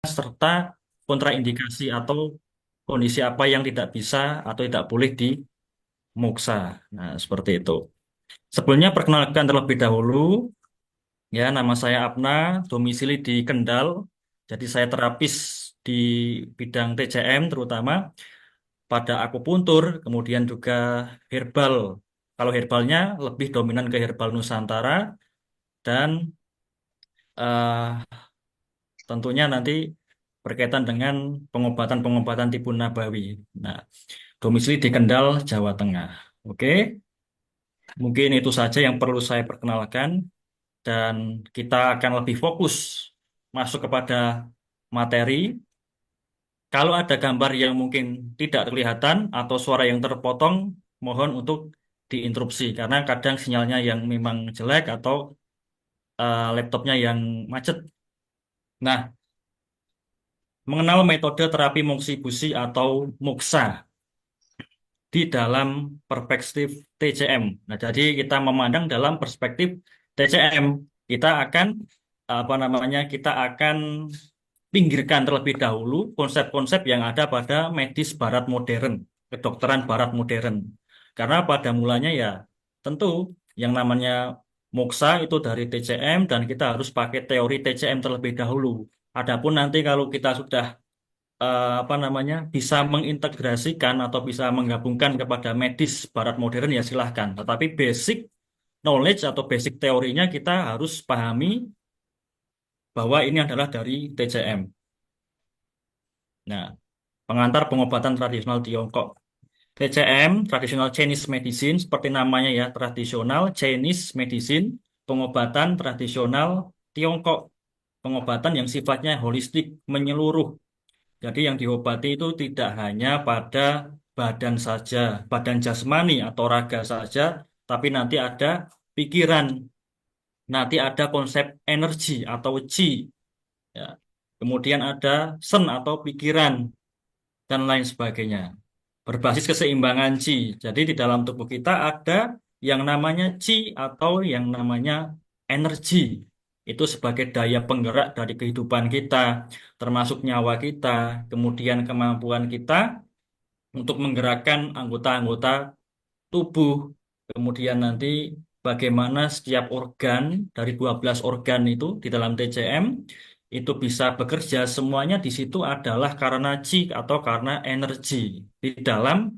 serta kontraindikasi atau kondisi apa yang tidak bisa atau tidak boleh dimuksa. Nah, seperti itu. Sebelumnya perkenalkan terlebih dahulu, ya nama saya Apna, domisili di Kendal. Jadi saya terapis di bidang TCM terutama pada akupuntur, kemudian juga herbal. Kalau herbalnya lebih dominan ke herbal Nusantara dan eh, tentunya nanti berkaitan dengan pengobatan-pengobatan tipu nabawi. Nah, domisili di Kendal, Jawa Tengah. Oke, mungkin itu saja yang perlu saya perkenalkan dan kita akan lebih fokus masuk kepada materi. Kalau ada gambar yang mungkin tidak kelihatan atau suara yang terpotong, mohon untuk diinterupsi karena kadang sinyalnya yang memang jelek atau laptopnya yang macet. Nah, mengenal metode terapi moksibusi atau muksa di dalam perspektif TCM. Nah, jadi kita memandang dalam perspektif TCM, kita akan apa namanya? Kita akan pinggirkan terlebih dahulu konsep-konsep yang ada pada medis barat modern, kedokteran barat modern. Karena pada mulanya ya tentu yang namanya moksa itu dari TCM dan kita harus pakai teori TCM terlebih dahulu. Adapun nanti kalau kita sudah apa namanya bisa mengintegrasikan atau bisa menggabungkan kepada medis barat modern ya silahkan. Tetapi basic knowledge atau basic teorinya kita harus pahami bahwa ini adalah dari TCM. Nah, pengantar pengobatan tradisional Tiongkok. TCM, Traditional Chinese Medicine, seperti namanya ya, tradisional Chinese Medicine, pengobatan tradisional Tiongkok. Pengobatan yang sifatnya holistik, menyeluruh. Jadi yang diobati itu tidak hanya pada badan saja, badan jasmani atau raga saja, tapi nanti ada pikiran, nanti ada konsep energi atau chi, ya. Kemudian ada sen atau pikiran dan lain sebagainya. Berbasis keseimbangan chi. Jadi di dalam tubuh kita ada yang namanya chi atau yang namanya energi. Itu sebagai daya penggerak dari kehidupan kita, termasuk nyawa kita, kemudian kemampuan kita untuk menggerakkan anggota-anggota tubuh. Kemudian nanti bagaimana setiap organ dari 12 organ itu di dalam TCM itu bisa bekerja semuanya di situ adalah karena chi atau karena energi di dalam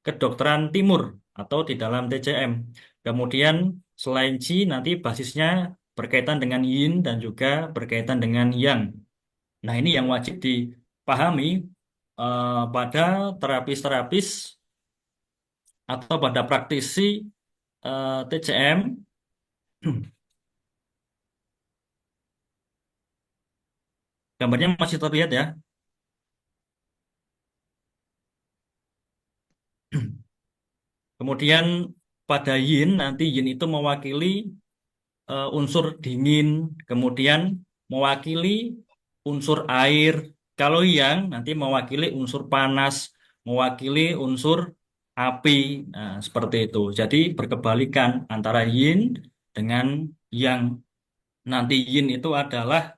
kedokteran timur atau di dalam TCM. Kemudian selain chi nanti basisnya berkaitan dengan yin dan juga berkaitan dengan yang. Nah, ini yang wajib dipahami pada terapis-terapis atau pada praktisi TCM. Gambarnya masih terlihat ya. Kemudian pada yin nanti yin itu mewakili unsur dingin, kemudian mewakili unsur air. Kalau yang nanti mewakili unsur panas, mewakili unsur api. Nah, seperti itu. Jadi berkebalikan antara yin dengan yang. Nanti yin itu adalah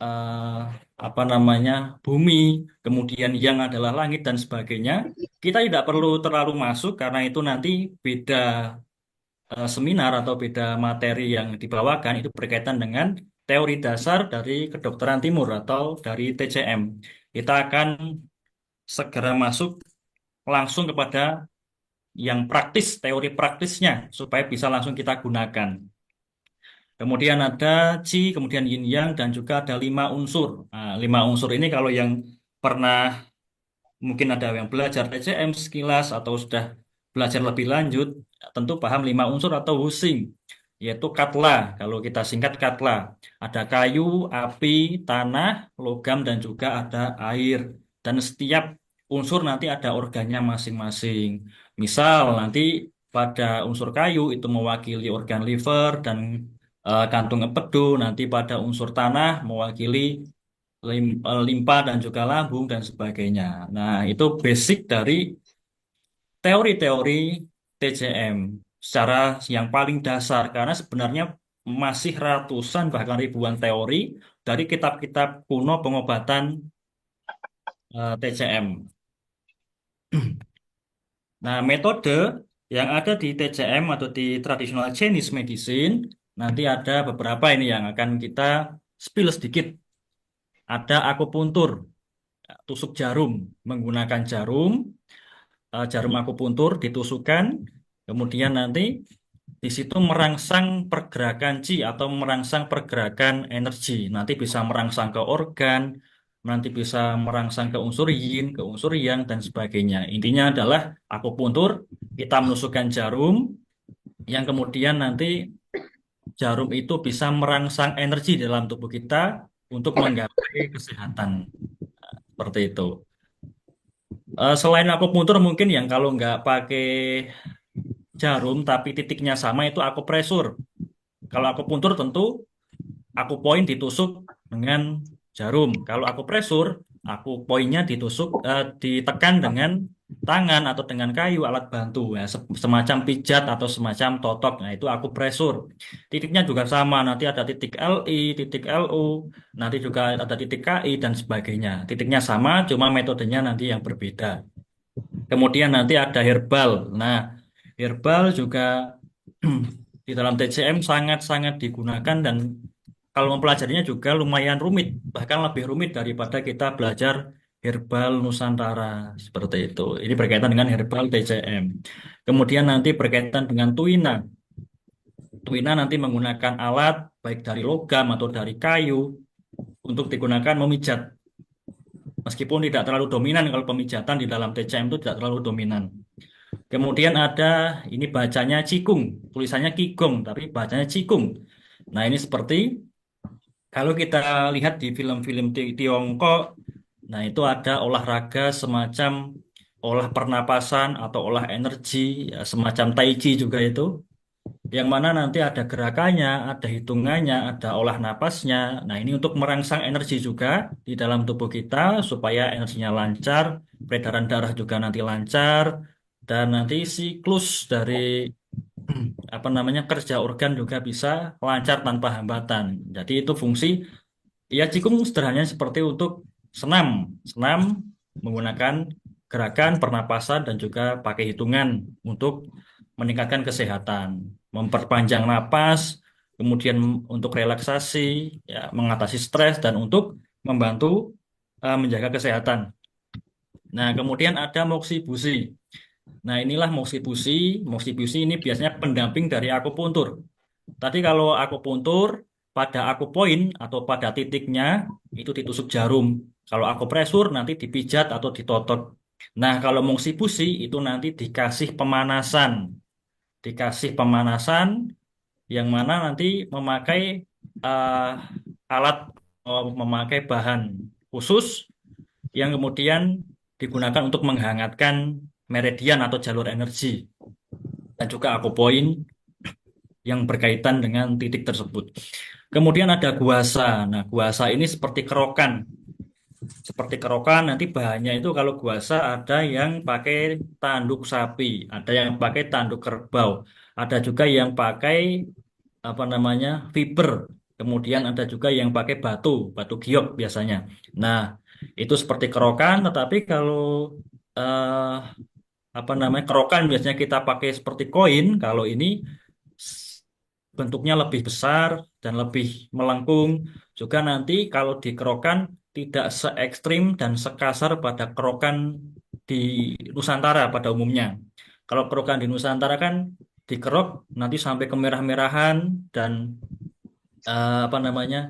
eh, apa namanya bumi, kemudian yang adalah langit dan sebagainya. Kita tidak perlu terlalu masuk karena itu nanti beda seminar atau beda materi yang dibawakan itu berkaitan dengan teori dasar dari kedokteran timur atau dari TCM. Kita akan segera masuk langsung kepada yang praktis, teori praktisnya supaya bisa langsung kita gunakan. Kemudian ada Qi, kemudian Yin Yang, dan juga ada 5 unsur. Nah, 5 unsur ini kalau yang pernah mungkin ada yang belajar TCM sekilas atau sudah belajar lebih lanjut, tentu paham 5 unsur atau Wusing, yaitu Katla. Kalau kita singkat Katla, ada kayu, api, tanah, logam, dan juga ada air. Dan setiap unsur nanti ada organnya masing-masing. Misal nanti pada unsur kayu itu mewakili organ liver dan kantung empedu, nanti pada unsur tanah mewakili limpa dan juga lambung dan sebagainya. Nah, itu basic dari teori-teori TCM secara yang paling dasar karena sebenarnya masih ratusan bahkan ribuan teori dari kitab-kitab kuno pengobatan TCM. Nah, metode yang ada di TCM atau di Traditional Chinese Medicine, nanti ada beberapa ini yang akan kita spill sedikit. Ada akupuntur, tusuk jarum, menggunakan jarum, jarum akupuntur ditusukkan, kemudian nanti di situ merangsang pergerakan chi atau merangsang pergerakan energi. Nanti bisa merangsang ke organ, nanti bisa merangsang ke unsur yin, ke unsur yang, dan sebagainya. Intinya adalah akupuntur, kita menusukkan jarum, yang kemudian nanti jarum itu bisa merangsang energi dalam tubuh kita untuk menggapai kesehatan. Seperti itu. Selain akupuntur mungkin yang kalau nggak pakai jarum tapi titiknya sama itu akupresur. Kalau akupuntur tentu aku poin ditusuk dengan jarum. Kalau aku presur, aku poinnya ditekan dengan tangan atau dengan kayu alat bantu, ya, semacam pijat atau semacam totok. Nah, itu aku presur. Titiknya juga sama, nanti ada titik LI, titik LU, nanti juga ada titik KI dan sebagainya. Titiknya sama, cuma metodenya nanti yang berbeda. Kemudian nanti ada herbal. Nah, herbal juga di dalam TCM sangat-sangat digunakan dan kalau mempelajarinya juga lumayan rumit, bahkan lebih rumit daripada kita belajar herbal Nusantara seperti itu. Ini berkaitan dengan herbal TCM. Kemudian nanti berkaitan dengan tuina. Tuina nanti menggunakan alat baik dari logam atau dari kayu untuk digunakan memijat. Meskipun tidak terlalu dominan kalau pemijatan di dalam TCM itu tidak terlalu dominan. Kemudian ada ini bacanya Cikung, tulisannya Kigong tapi bacanya Cikung. Nah, ini seperti kalau kita lihat di film-film Tiongkok, nah itu ada olahraga semacam olah pernapasan atau olah energi, ya, semacam Tai Chi juga itu, yang mana nanti ada gerakannya, ada hitungannya, ada olah napasnya. Nah, ini untuk merangsang energi juga di dalam tubuh kita supaya energinya lancar, peredaran darah juga nanti lancar, dan nanti siklus dari apa namanya kerja organ juga bisa lancar tanpa hambatan. Jadi itu fungsi ya Qigong sederhananya seperti untuk senam, senam menggunakan gerakan pernapasan dan juga pakai hitungan untuk meningkatkan kesehatan, memperpanjang napas, kemudian untuk relaksasi, ya, mengatasi stres dan untuk membantu menjaga kesehatan. Nah, kemudian ada moksi busi. Nah, inilah moksi busi. Moksi busi ini biasanya pendamping dari akupuntur. Tadi kalau akupuntur pada akupoin atau pada titiknya itu ditusuk jarum. Kalau akupresur nanti dipijat atau ditotok. Nah, kalau moksi busi itu nanti dikasih pemanasan. Dikasih pemanasan yang mana nanti memakai eh, alat memakai bahan khusus yang kemudian digunakan untuk menghangatkan meridian atau jalur energi dan juga akupoin yang berkaitan dengan titik tersebut. Kemudian ada guasa. Nah, guasa ini seperti kerokan. Seperti kerokan, nanti bahannya itu kalau guasa ada yang pakai tanduk sapi, ada yang pakai tanduk kerbau, ada juga yang pakai apa namanya fiber. Kemudian ada juga yang pakai batu, batu giok biasanya. Nah, itu seperti kerokan, tetapi kalau eh, apa namanya kerokan biasanya kita pakai seperti koin. Kalau ini bentuknya lebih besar dan lebih melengkung. Juga nanti kalau dikerokan tidak se ekstrim dan sekasar pada kerokan di Nusantara pada umumnya. Kalau kerokan di Nusantara kan dikerok nanti sampai kemerah-merahan dan apa namanya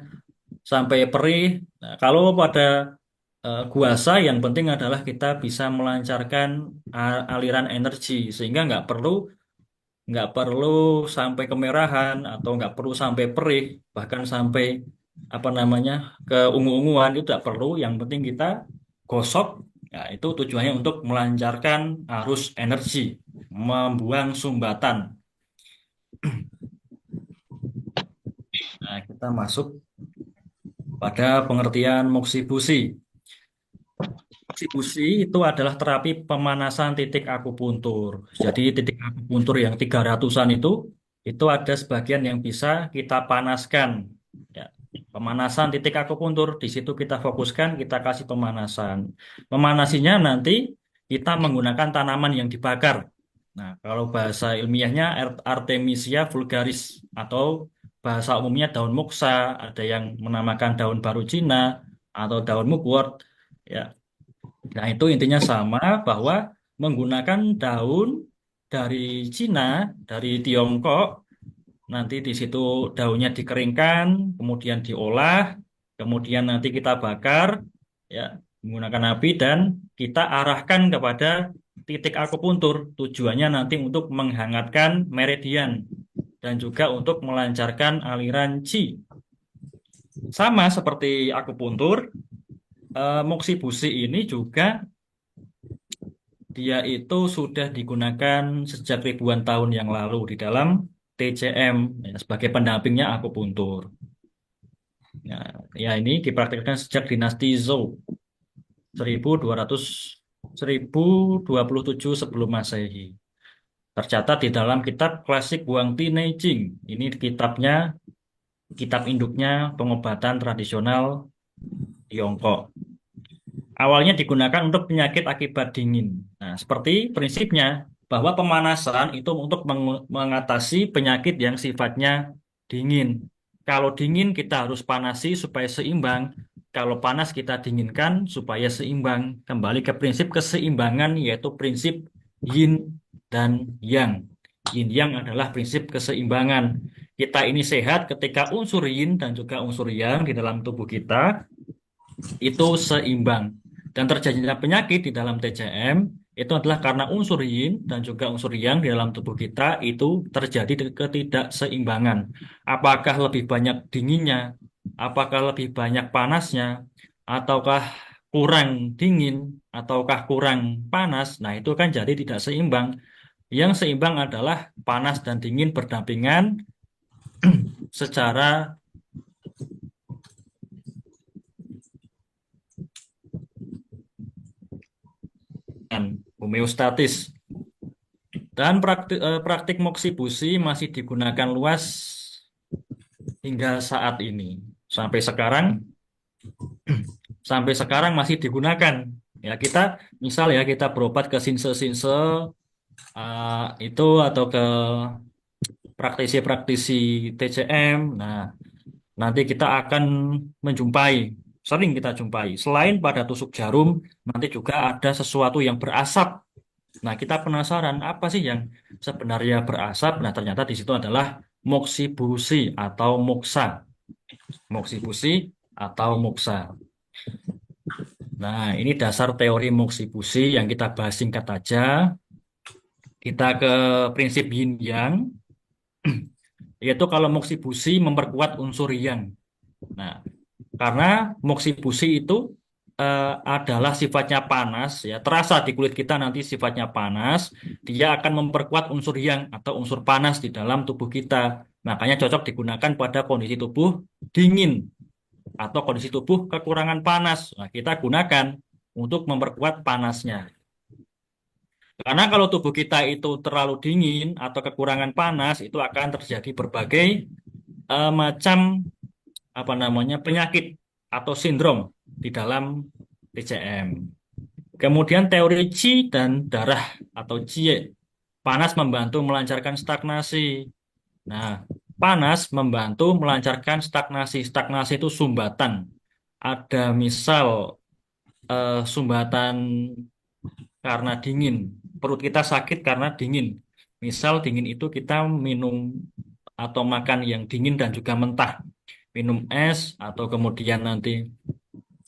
sampai perih. Nah, kalau pada guasa yang penting adalah kita bisa melancarkan aliran energi sehingga nggak perlu sampai kemerahan atau nggak perlu sampai perih bahkan sampai apa namanya keungu-unguan itu tidak perlu yang penting kita gosok ya itu tujuannya untuk melancarkan arus energi membuang sumbatan. Nah, kita masuk pada pengertian moksibusi. Moksibusi itu adalah terapi pemanasan titik akupuntur. Jadi titik akupuntur yang 300-an itu ada sebagian yang bisa kita panaskan. Ya. Pemanasan titik akupuntur, di situ kita fokuskan, kita kasih pemanasan. Memanasinya nanti kita menggunakan tanaman yang dibakar. Nah, kalau bahasa ilmiahnya Artemisia vulgaris atau bahasa umumnya daun muksa, ada yang menamakan daun baru Cina atau daun mugwort. Ya, nah itu intinya sama bahwa menggunakan daun dari Cina, dari Tiongkok. Nanti di situ daunnya dikeringkan, kemudian diolah, kemudian nanti kita bakar, ya, menggunakan api dan kita arahkan kepada titik akupuntur. Tujuannya nanti untuk menghangatkan meridian dan juga untuk melancarkan aliran qi. Sama seperti akupuntur, moksibusi ini juga dia itu sudah digunakan sejak ribuan tahun yang lalu di dalam TCM, ya, sebagai pendampingnya akupuntur. Ya, ya ini dipraktikkan sejak dinasti Zhou 1200 1027 sebelum Masehi. Tercatat di dalam kitab klasik Huang Ti Neijing. Ini kitab induknya pengobatan tradisional Tiongkok. Awalnya digunakan untuk penyakit akibat dingin. Nah, seperti prinsipnya bahwa pemanasan itu untuk mengatasi penyakit yang sifatnya dingin. Kalau dingin kita harus panasi supaya seimbang. Kalau panas kita dinginkan supaya seimbang. Kembali ke prinsip keseimbangan yaitu prinsip yin dan yang. Yin yang adalah prinsip keseimbangan. Kita ini sehat ketika unsur yin dan juga unsur yang di dalam tubuh kita itu seimbang. Dan terjadinya penyakit di dalam TCM itu adalah karena unsur yin dan juga unsur yang di dalam tubuh kita itu terjadi ketidakseimbangan. Apakah lebih banyak dinginnya, apakah lebih banyak panasnya, ataukah kurang dingin, ataukah kurang panas, nah itu kan jadi tidak seimbang. Yang seimbang adalah panas dan dingin berdampingan secara homeostatis. Dan praktik moksibusi masih digunakan luas hingga saat ini. Sampai sekarang, sampai sekarang masih digunakan. Ya kita, misal ya kita berobat ke sinse-sinse itu atau ke praktisi-praktisi TCM. Nah, nanti kita akan menjumpai, sering kita jumpai. Selain pada tusuk jarum, nanti juga ada sesuatu yang berasap. Nah, kita penasaran apa sih yang sebenarnya berasap? Nah, ternyata di situ adalah moksibusi atau moksa. Moksibusi atau moksa. Nah, ini dasar teori moksibusi yang kita bahas singkat aja. Kita ke prinsip yin yang, yaitu kalau moksibusi memperkuat unsur yang. Nah, karena moksibusi itu adalah sifatnya panas, ya terasa di kulit kita nanti sifatnya panas, dia akan memperkuat unsur yang atau unsur panas di dalam tubuh kita. Makanya cocok digunakan pada kondisi tubuh dingin atau kondisi tubuh kekurangan panas. Nah, kita gunakan untuk memperkuat panasnya. Karena kalau tubuh kita itu terlalu dingin atau kekurangan panas, itu akan terjadi berbagai macam apa namanya penyakit atau sindrom di dalam TCM. Kemudian teori Qi dan darah atau Jie. Panas membantu melancarkan stagnasi. Nah, panas membantu melancarkan stagnasi. Stagnasi itu sumbatan. Ada misal sumbatan karena dingin. Perut kita sakit karena dingin. Misal dingin itu kita minum atau makan yang dingin dan juga mentah. Minum es atau kemudian nanti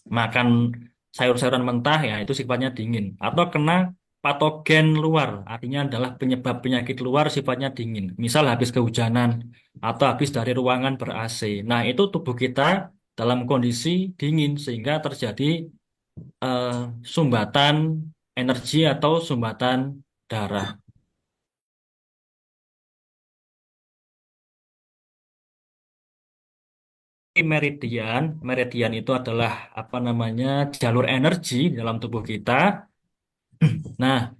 makan sayur-sayuran mentah ya itu sifatnya dingin. Atau kena patogen luar, artinya adalah penyebab penyakit luar sifatnya dingin. Misal habis kehujanan atau habis dari ruangan ber-AC. Nah, itu tubuh kita dalam kondisi dingin sehingga terjadi eh, sumbatan energi atau sumbatan darah. Meridian, meridian itu adalah apa namanya jalur energi dalam tubuh kita. Nah,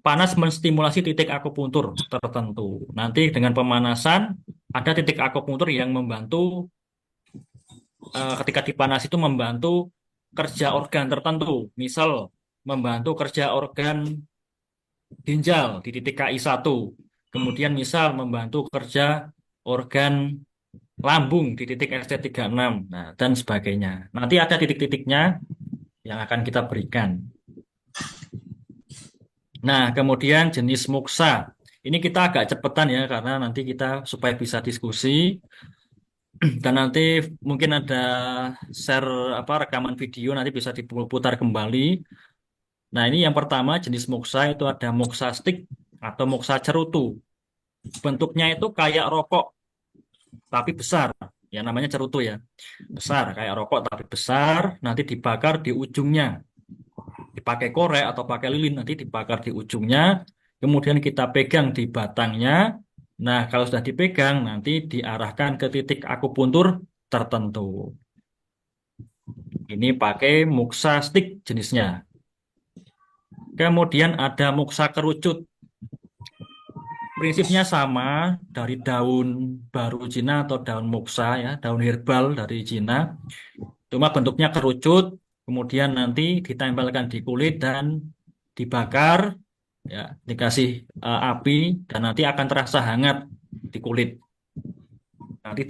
panas menstimulasi titik akupuntur tertentu. Nanti dengan pemanasan ada titik akupuntur yang membantu ketika dipanas itu membantu kerja organ tertentu. Misal membantu kerja organ ginjal di titik KI1. Kemudian misal membantu kerja organ lambung di titik ST36. Nah, dan sebagainya. Nanti ada titik-titiknya yang akan kita berikan. Nah, kemudian jenis muksa. Ini kita agak cepetan ya, karena nanti kita supaya bisa diskusi. Dan nanti mungkin ada share rekaman video nanti bisa diputar kembali. Nah, ini yang pertama jenis muksa itu ada muksa stick atau muksa cerutu. Bentuknya itu kayak rokok tapi besar. Ya namanya cerutu ya. Besar kayak rokok tapi besar, nanti dibakar di ujungnya. Dipakai korek atau pakai lilin nanti dibakar di ujungnya. Kemudian kita pegang di batangnya. Nah, kalau sudah dipegang nanti diarahkan ke titik akupuntur tertentu. Ini pakai muksa stick jenisnya. Kemudian ada muksa kerucut. Prinsipnya sama dari daun baru Cina atau daun muksa ya, daun herbal dari Cina. Cuma bentuknya kerucut, kemudian nanti ditempelkan di kulit dan dibakar, ya, dikasih api dan nanti akan terasa hangat di kulit. Nanti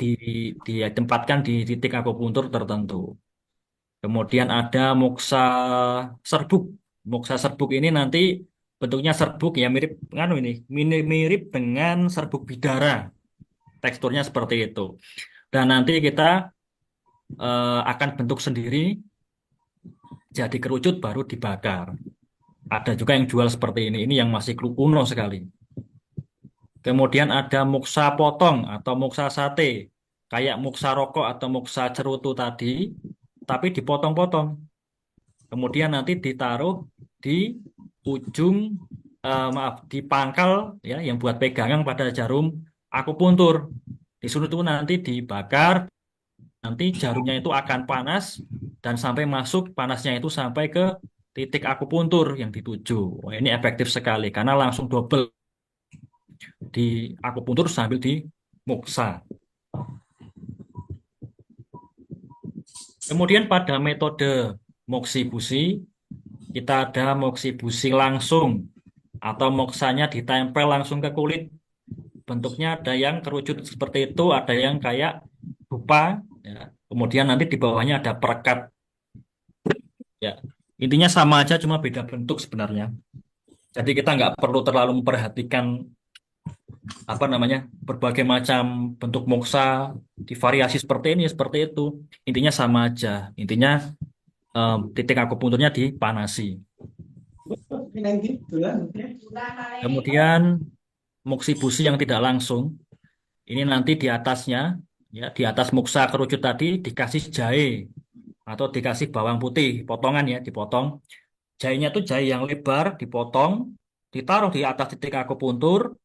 ditempatkan di titik akupuntur tertentu. Kemudian ada muksa serbuk. Muksa serbuk ini nanti bentuknya serbuk ya mirip ini mirip dengan serbuk bidara. Teksturnya seperti itu. Dan nanti kita akan bentuk sendiri jadi kerucut baru dibakar. Ada juga yang jual seperti ini. Ini yang masih kuno sekali. Kemudian ada muksa potong atau muksa sate. Kayak muksa rokok atau muksa cerutu tadi, tapi dipotong-potong. Kemudian nanti ditaruh di ujung, maaf, di pangkal ya, yang buat pegangan pada jarum akupuntur. Disuruh itu nanti dibakar, nanti jarumnya itu akan panas dan sampai masuk panasnya itu sampai ke titik akupuntur yang dituju. Wah, ini efektif sekali karena langsung double di akupuntur sambil di muksa. Kemudian pada metode moksi busi, kita ada moksi busi langsung atau moksanya ditempel langsung ke kulit. Bentuknya ada yang kerucut seperti itu, ada yang kayak dupa, ya. Kemudian nanti di bawahnya ada perekat. Ya, intinya sama aja, cuma beda bentuk sebenarnya. Jadi kita nggak perlu terlalu memperhatikan berbagai macam bentuk moksa divariasi seperti ini seperti itu. Intinya sama aja. Intinya titik akupunturnya dipanasi. Kemudian moksi busi yang tidak langsung ini nanti di atasnya ya di atas muksa kerucut tadi dikasih jahe atau dikasih bawang putih potongan ya dipotong. Jahenya tuh jahe yang lebar dipotong, ditaruh di atas titik akupuntur,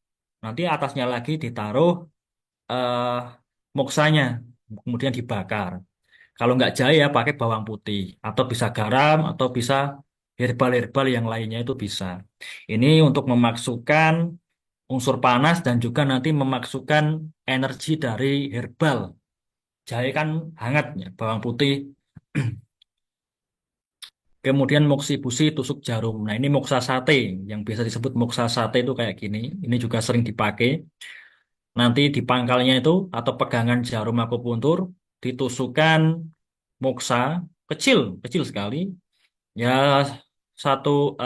nanti atasnya lagi ditaruh eh, moksanya, kemudian dibakar. Kalau nggak jahe ya pakai bawang putih, atau bisa garam, atau bisa herbal-herbal yang lainnya itu bisa. Ini untuk memasukkan unsur panas dan juga nanti memasukkan energi dari herbal. Jahe kan hangat ya, bawang putih. Kemudian moksi busi tusuk jarum. Nah ini moksa sate yang biasa disebut moksa sate itu kayak gini. Ini juga sering dipakai. Nanti di pangkalnya itu atau pegangan jarum akupuntur ditusukkan moksa kecil, kecil sekali. Ya satu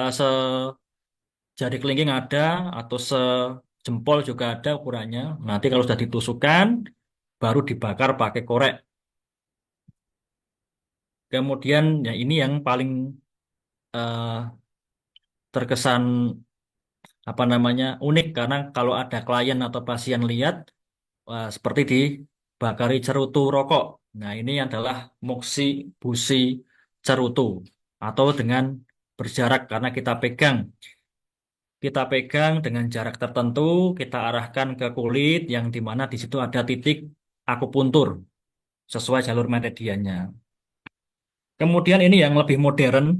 sejari kelingking ada atau sejempol juga ada ukurannya. Nanti kalau sudah ditusukkan baru dibakar pakai korek. Kemudian ya ini yang paling eh, terkesan unik karena kalau ada klien atau pasien lihat wah, seperti dibakari cerutu rokok. Nah, ini adalah moksi busi cerutu atau dengan berjarak karena kita pegang dengan jarak tertentu, kita arahkan ke kulit yang di mana di situ ada titik akupuntur sesuai jalur meridiannya. Kemudian ini yang lebih modern,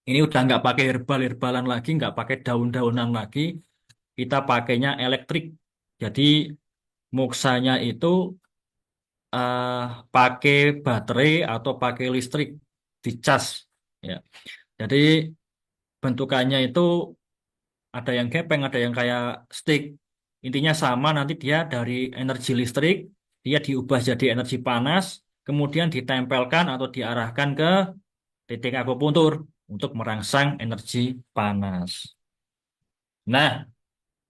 ini udah nggak pakai herbal-herbalan lagi, nggak pakai daun-daunan lagi, kita pakainya elektrik. Jadi moksanya itu eh, pakai baterai atau pakai listrik dicas. Ya. Jadi bentukannya itu ada yang gepeng, ada yang kayak stick. Intinya sama, nanti dia dari energi listrik, dia diubah jadi energi panas, kemudian ditempelkan atau diarahkan ke titik akupuntur untuk merangsang energi panas. Nah,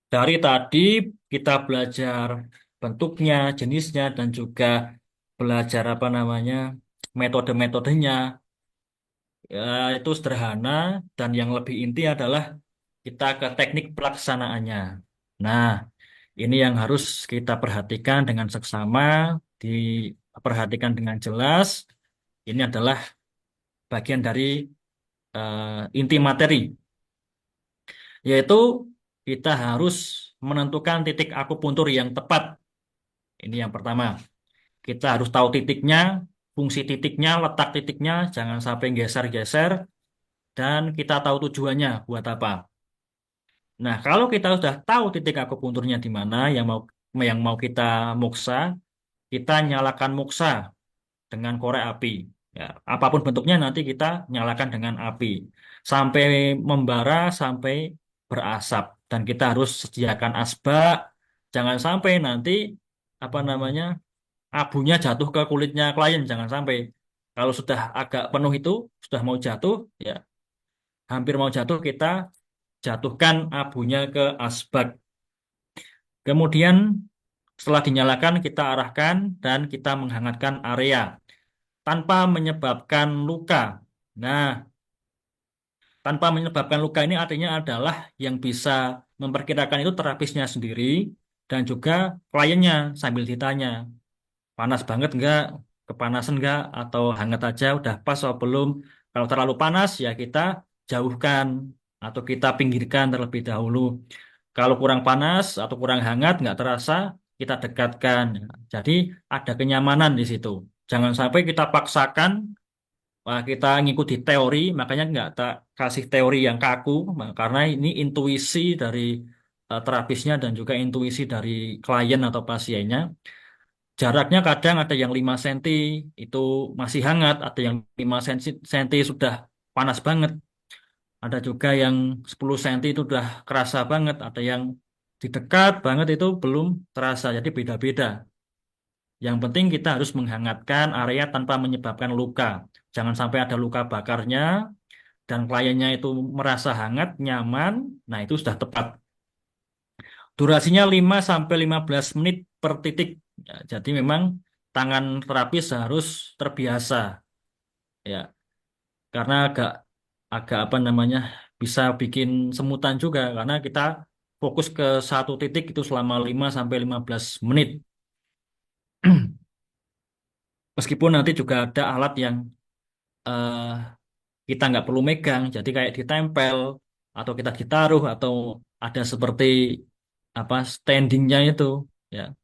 dari tadi kita belajar bentuknya, jenisnya, dan juga belajar apa namanya metode-metodenya. Ya, itu sederhana dan yang lebih inti adalah kita ke teknik pelaksanaannya. Nah, ini yang harus kita perhatikan dengan seksama, diperhatikan dengan jelas. Ini adalah bagian dari inti materi, yaitu kita harus menentukan titik akupuntur yang tepat. Ini yang pertama. Kita harus tahu titiknya, fungsi titiknya, letak titiknya, jangan sampai geser-geser, dan kita tahu tujuannya buat apa. Nah, kalau kita sudah tahu titik akupunturnya di mana yang mau kita muksa, kita nyalakan muksa dengan korek api. Ya, apapun bentuknya nanti kita nyalakan dengan api sampai membara, sampai berasap. Dan kita harus sediakan asbak. Jangan sampai nanti apa namanya abunya jatuh ke kulitnya klien. Jangan sampai. Kalau sudah agak penuh itu, sudah mau jatuh, ya hampir mau jatuh, kita jatuhkan abunya ke asbak. Kemudian setelah dinyalakan, kita arahkan dan kita menghangatkan area tanpa menyebabkan luka. Nah, tanpa menyebabkan luka ini artinya adalah yang bisa memperkirakan itu terapisnya sendiri dan juga kliennya sambil ditanya, panas banget enggak, kepanasan enggak, atau hangat aja, udah pas atau belum. Kalau terlalu panas ya kita jauhkan atau kita pinggirkan terlebih dahulu. Kalau kurang panas atau kurang hangat nggak terasa, kita dekatkan. Jadi ada kenyamanan di situ. Jangan sampai kita paksakan. Wah, kita ngikuti teori, makanya nggak tak kasih teori yang kaku, karena ini intuisi dari terapisnya dan juga intuisi dari klien atau pasiennya. Jaraknya kadang ada yang 5 cm itu masih hangat, ada yang 5 cm sudah panas banget, ada juga yang 10 cm itu udah kerasa banget, ada yang di dekat banget itu belum terasa, jadi beda-beda. Yang penting kita harus menghangatkan area tanpa menyebabkan luka. Jangan sampai ada luka bakarnya dan kliennya itu merasa hangat, nyaman, nah itu sudah tepat. Durasinya 5 sampai 15 menit per titik. Ya, jadi memang tangan terapis harus terbiasa ya, karena agak agak apa namanya bisa bikin semutan juga karena kita fokus ke satu titik itu selama 5 sampai 15 menit. Meskipun nanti juga ada alat yang eh, kita nggak perlu megang, jadi kayak ditempel atau kita ditaruh atau ada seperti apa standingnya itu, ya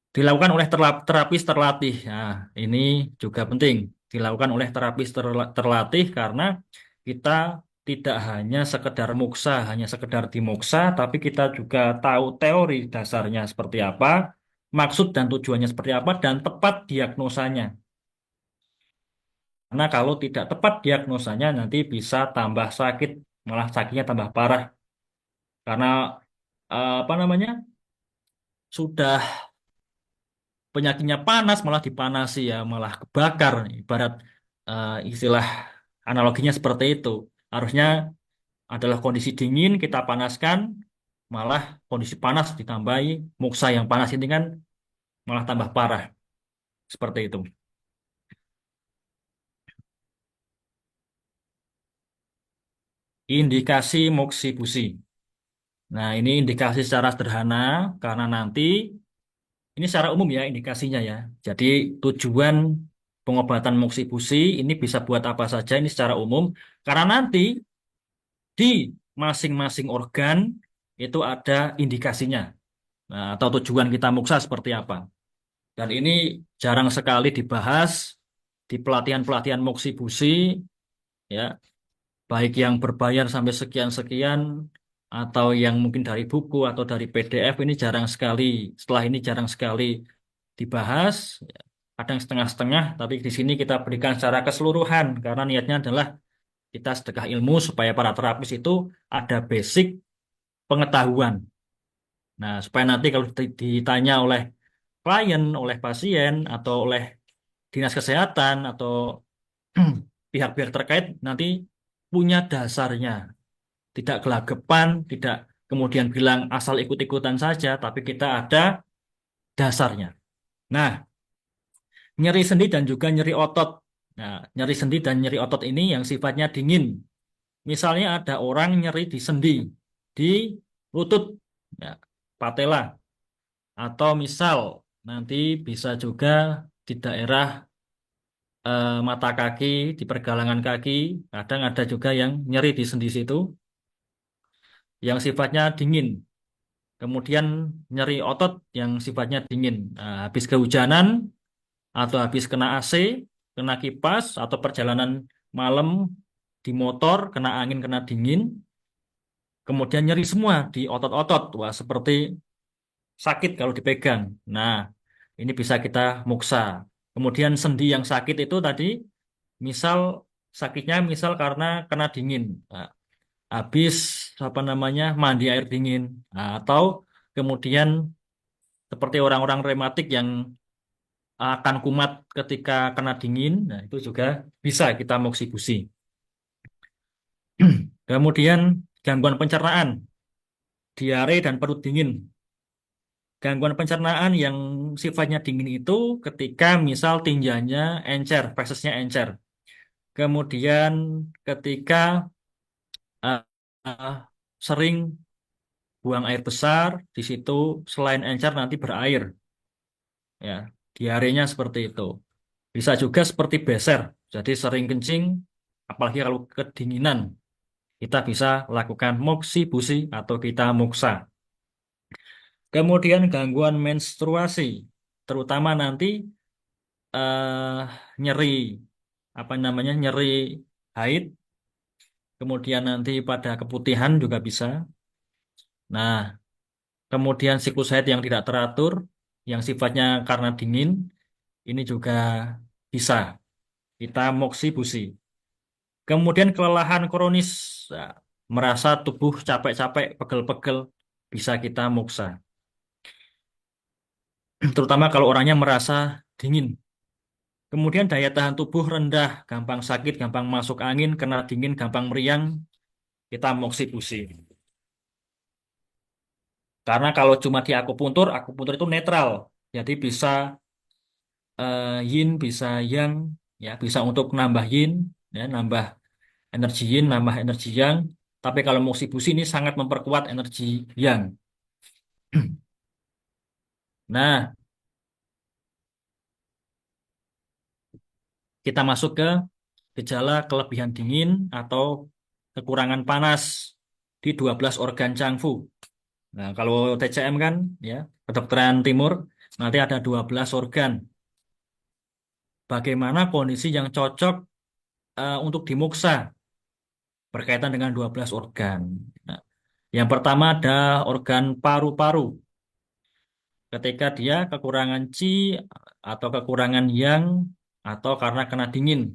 dilakukan oleh terapis terlatih. Nah, ini juga penting dilakukan oleh terapis terlatih karena kita tidak hanya sekedar muksa, hanya sekedar dimuksa, tapi kita juga tahu teori dasarnya seperti apa, maksud dan tujuannya seperti apa, dan tepat diagnosanya. Karena kalau tidak tepat diagnosanya nanti bisa tambah sakit, malah sakitnya tambah parah. Karena apa namanya sudah penyakitnya panas malah dipanasi ya, malah kebakar. Ibarat istilah analoginya seperti itu. Harusnya adalah kondisi dingin kita panaskan, malah kondisi panas ditambahi muksa yang panas ini kan malah tambah parah. Seperti itu. Indikasi moksibusi. Nah, ini indikasi secara sederhana karena nanti ini secara umum ya indikasinya ya. Jadi tujuan pengobatan moksibusi ini bisa buat apa saja ini secara umum karena nanti di masing-masing organ itu ada indikasinya. Nah, atau tujuan kita muksa seperti apa. Dan ini jarang sekali dibahas di pelatihan-pelatihan moksibusi ya, baik yang berbayar sampai sekian-sekian atau yang mungkin dari buku atau dari PDF ini jarang sekali. Setelah ini jarang sekali dibahas, kadang setengah-setengah, tapi di sini kita berikan secara keseluruhan karena niatnya adalah kita sedekah ilmu supaya para terapis itu ada basic pengetahuan. Nah, supaya nanti kalau ditanya oleh klien, oleh pasien, atau oleh dinas kesehatan, atau pihak-pihak terkait nanti punya dasarnya. Tidak gelagapan, tidak kemudian bilang asal ikut-ikutan saja, tapi kita ada dasarnya. Nah, nyeri sendi dan juga nyeri otot. Nah, nyeri sendi dan nyeri otot ini yang sifatnya dingin. Misalnya ada orang nyeri di sendi, di lutut, ya, patella, atau misal nanti bisa juga di daerah mata kaki, di pergelangan kaki, kadang ada juga yang nyeri di sendi situ, yang sifatnya dingin. Kemudian nyeri otot yang sifatnya dingin. Nah, habis kehujanan atau habis kena AC, kena kipas, atau perjalanan malam di motor, kena angin, kena dingin, kemudian nyeri semua di otot-otot. Wah, seperti sakit kalau dipegang. Nah, ini bisa kita muksa. Kemudian sendi yang sakit itu tadi, misal sakitnya misal karena kena dingin. Nah, habis apa namanya mandi air dingin. Nah, atau kemudian seperti orang-orang rematik yang akan kumat ketika kena dingin, nah itu juga bisa kita moksibusi. Kemudian gangguan pencernaan, diare dan perut dingin. Gangguan pencernaan yang sifatnya dingin itu ketika misal tinjanya encer, fesesnya encer. Kemudian ketika uh, uh, sering buang air besar, di situ selain encer nanti berair, ya, diarenya seperti itu. Bisa juga seperti beser, jadi sering kencing, apalagi kalau kedinginan, kita bisa lakukan moksibusi atau kita muksa. Kemudian gangguan menstruasi, terutama nanti eh, nyeri, apa namanya, nyeri haid, kemudian nanti pada keputihan juga bisa. Nah, kemudian siklus haid yang tidak teratur, yang sifatnya karena dingin, ini juga bisa kita moksibusi. Kemudian kelelahan kronis, nah, merasa tubuh capek-capek, pegel-pegel, bisa kita muksa. Terutama kalau orangnya merasa dingin. Kemudian daya tahan tubuh rendah, gampang sakit, gampang masuk angin, kena dingin, gampang meriang, kita moksibusi. Karena kalau cuma di akupuntur, akupuntur itu netral. Jadi bisa yin, bisa yang, ya bisa untuk nambah yin, ya, nambah energi yin, nambah energi yang. Tapi kalau moksibusi ini sangat memperkuat energi yang. Nah, kita masuk ke gejala kelebihan dingin atau kekurangan panas di 12 organ Changfu. Nah, kalau TCM kan, ya, kedokteran timur, nanti ada 12 organ. Bagaimana kondisi yang cocok untuk dimuksa berkaitan dengan 12 organ. Nah, yang pertama ada organ paru-paru. Ketika dia kekurangan Qi atau kekurangan Yang atau karena kena dingin.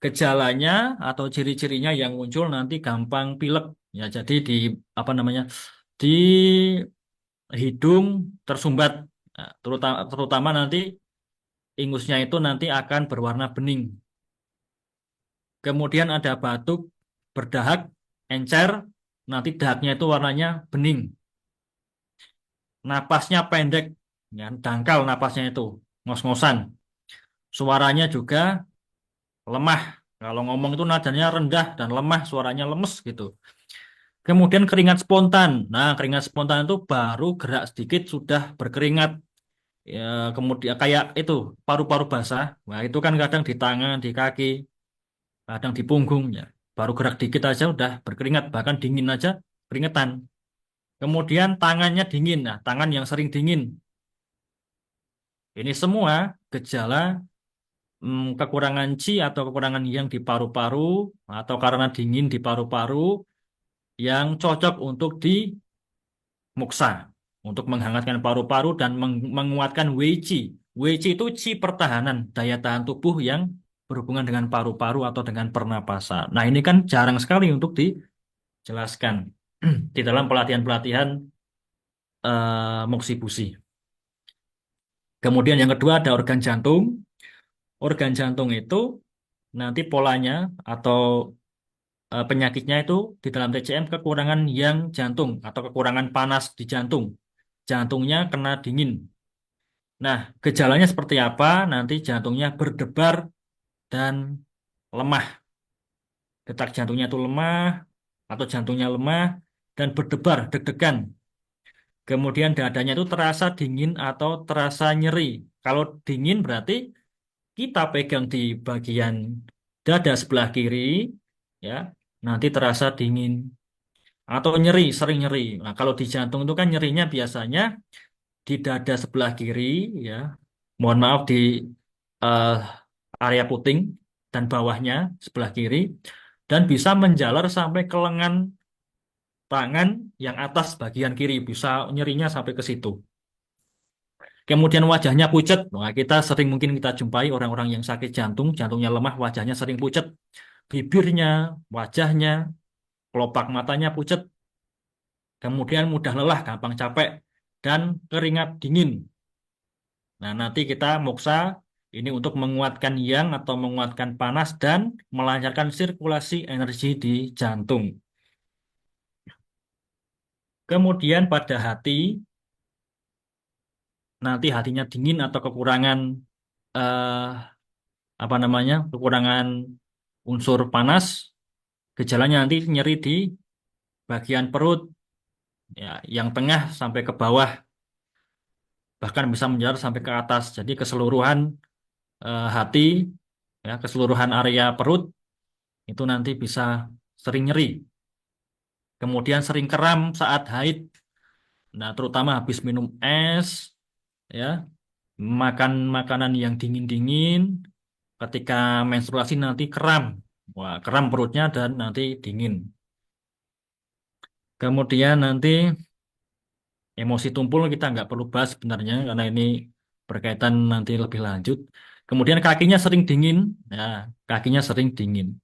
Gejalanya atau ciri-cirinya yang muncul nanti gampang pilek. Ya, jadi di apa namanya? Di hidung tersumbat. Nah, terutama nanti ingusnya itu nanti akan berwarna bening. Kemudian ada batuk, berdahak, encer, nanti dahaknya itu warnanya bening. Napasnya pendek, ya, dangkal napasnya itu, ngos-ngosan. Suaranya juga lemah. Kalau ngomong itu nadanya rendah dan lemah, suaranya lemes gitu. Kemudian keringat spontan. Nah, keringat spontan itu baru gerak sedikit sudah berkeringat. Ya, kemudian kayak itu paru-paru basah. Nah, itu kan kadang di tangan, di kaki, kadang di punggungnya. Baru gerak dikit aja udah berkeringat, bahkan dingin aja keringetan. Kemudian tangannya dingin. Nah, tangan yang sering dingin. Ini semua gejala kekurangan Qi atau kekurangan yang di paru-paru atau karena dingin di paru-paru yang cocok untuk dimuksa, untuk menghangatkan paru-paru dan menguatkan Wei Qi. WC itu ci pertahanan, daya tahan tubuh yang berhubungan dengan paru-paru atau dengan pernapasan. Nah, ini kan jarang sekali untuk dijelaskan di dalam pelatihan-pelatihan moksibusi. Kemudian yang kedua ada organ jantung. Organ jantung itu nanti polanya atau penyakitnya itu di dalam TCM kekurangan yang jantung atau kekurangan panas di jantung. Jantungnya kena dingin. Nah, gejalanya seperti apa? Nanti jantungnya berdebar dan lemah. Detak jantungnya itu lemah atau jantungnya lemah dan berdebar, deg-degan. Kemudian dadanya itu terasa dingin atau terasa nyeri. Kalau dingin berarti kita pegang di bagian dada sebelah kiri, ya, nanti terasa dingin atau nyeri, sering nyeri. Nah, kalau di jantung itu kan nyerinya biasanya di dada sebelah kiri, ya, mohon maaf di eh, area puting dan bawahnya sebelah kiri, dan bisa menjalar sampai ke lengan tangan yang atas bagian kiri, bisa nyerinya sampai ke situ. Kemudian wajahnya pucat. Nah, kita sering mungkin kita jumpai orang-orang yang sakit jantung, jantungnya lemah, wajahnya sering pucat. Bibirnya, wajahnya, kelopak matanya pucat. Kemudian mudah lelah, gampang capek, dan keringat dingin. Nah, nanti kita moksa ini untuk menguatkan yang atau menguatkan panas dan melancarkan sirkulasi energi di jantung. Kemudian pada hati, nanti hatinya dingin atau kekurangan eh, apa namanya, kekurangan unsur panas, gejalanya nanti nyeri di bagian perut, ya, yang tengah sampai ke bawah, bahkan bisa menjalar sampai ke atas. Jadi keseluruhan hati, ya, keseluruhan area perut itu nanti bisa sering nyeri. Kemudian sering kram saat haid. Nah, terutama habis minum es, ya, makan makanan yang dingin-dingin, ketika menstruasi nanti kram. Wah, kram perutnya dan nanti dingin. Kemudian nanti emosi tumpul kita nggak perlu bahas sebenarnya karena ini berkaitan nanti lebih lanjut. Kemudian kakinya sering dingin, ya, kakinya sering dingin.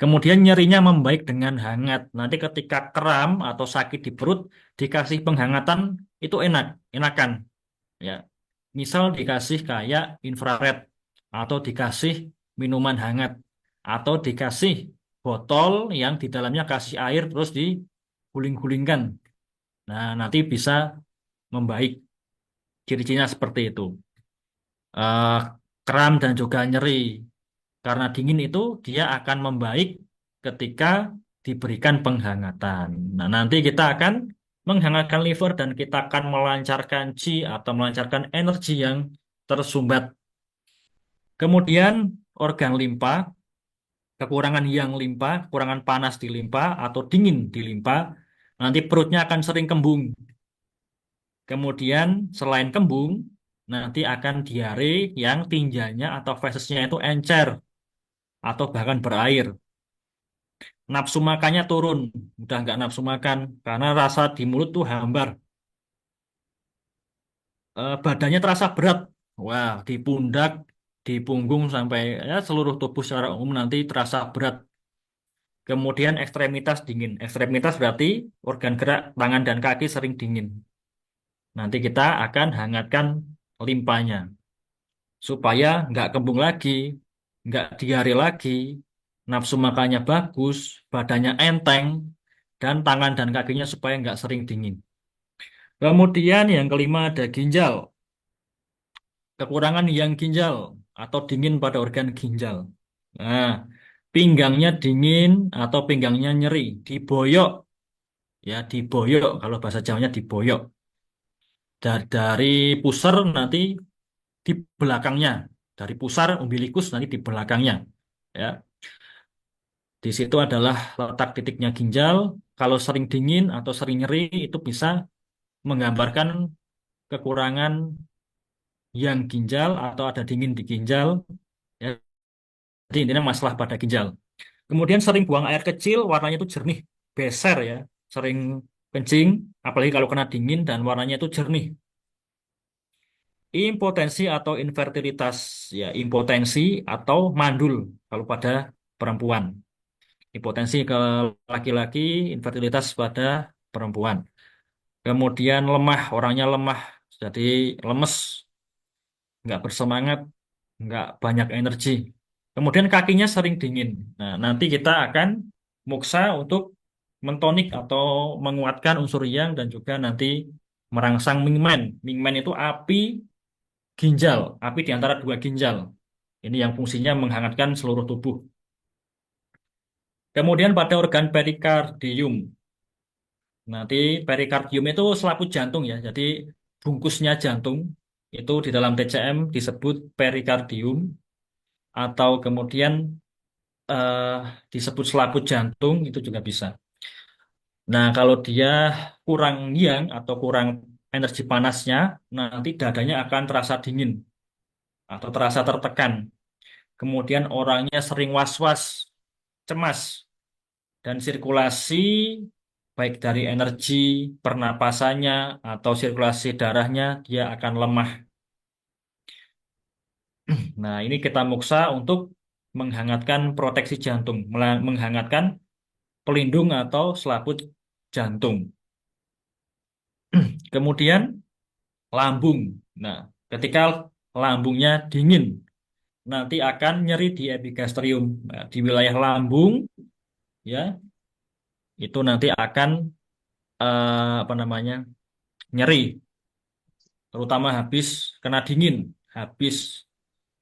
Kemudian nyerinya membaik dengan hangat. Nanti ketika kram atau sakit di perut, dikasih penghangatan itu enak, enakan. Ya, misal dikasih kayak infrared atau dikasih minuman hangat atau dikasih botol yang di dalamnya kasih air terus diguling-gulingkan. Nah, nanti bisa membaik. Ciri-cirinya seperti itu. Eh, Kram dan juga nyeri. Karena dingin itu dia akan membaik ketika diberikan penghangatan. Nah, nanti kita akan menghangatkan liver dan kita akan melancarkan qi atau melancarkan energi yang tersumbat. Kemudian organ limpa, kekurangan yang limpa, kekurangan panas di limpa atau dingin di limpa, nanti perutnya akan sering kembung. Kemudian selain kembung, nanti akan diare yang tinjanya atau fesesnya itu encer atau bahkan berair. Nafsu makannya turun, udah nggak nafsu makan karena rasa di mulut tuh hambar. Badannya terasa berat, wah di pundak, di punggung sampai ya seluruh tubuh secara umum nanti terasa berat. Kemudian ekstremitas dingin. Ekstremitas berarti organ gerak tangan dan kaki sering dingin. Nanti kita akan hangatkan limpanya supaya nggak kembung lagi, nggak diare lagi, nafsu makannya bagus, badannya enteng, dan tangan dan kakinya supaya nggak sering dingin. Kemudian yang kelima ada ginjal. Kekurangan yang ginjal atau dingin pada organ ginjal. Nah, pinggangnya dingin atau pinggangnya nyeri, diboyok, ya diboyok kalau bahasa Jawanya diboyok. Dari pusar nanti di belakangnya, dari pusar umbilikus nanti di belakangnya, ya. Di situ adalah letak titiknya ginjal. Kalau sering dingin atau sering nyeri itu bisa menggambarkan kekurangan yang ginjal atau ada dingin di ginjal. Ya, jadi intinya masalah pada ginjal. Kemudian sering buang air kecil, warnanya itu jernih, beser ya. Sering kencing, apalagi kalau kena dingin dan warnanya itu jernih. Impotensi atau infertilitas, ya impotensi atau mandul kalau pada perempuan. Impotensi ke laki-laki, infertilitas pada perempuan. Kemudian lemah, orangnya lemah, jadi lemes, nggak bersemangat, nggak banyak energi. Kemudian kakinya sering dingin. Nah, nanti kita akan muksa untuk mentonik atau menguatkan unsur yang dan juga nanti merangsang mingmen. Mingmen itu api ginjal, api di antara dua ginjal. Ini yang fungsinya menghangatkan seluruh tubuh. Kemudian pada organ perikardium. Nanti perikardium itu selaput jantung ya. Jadi bungkusnya jantung itu di dalam TCM disebut perikardium atau kemudian eh, disebut selaput jantung itu juga bisa. Nah, kalau dia kurang yang atau kurang energi panasnya, nanti dadanya akan terasa dingin atau terasa tertekan. Kemudian orangnya sering was-was, cemas, dan sirkulasi baik dari energi pernapasannya atau sirkulasi darahnya dia akan lemah. Nah, ini kita muksa untuk menghangatkan proteksi jantung, menghangatkan pelindung atau selaput jantung. Kemudian lambung. Nah, ketika lambungnya dingin, nanti akan nyeri di epigastrium. Nah, di wilayah lambung, ya, itu nanti akan apa namanya nyeri, terutama habis kena dingin, habis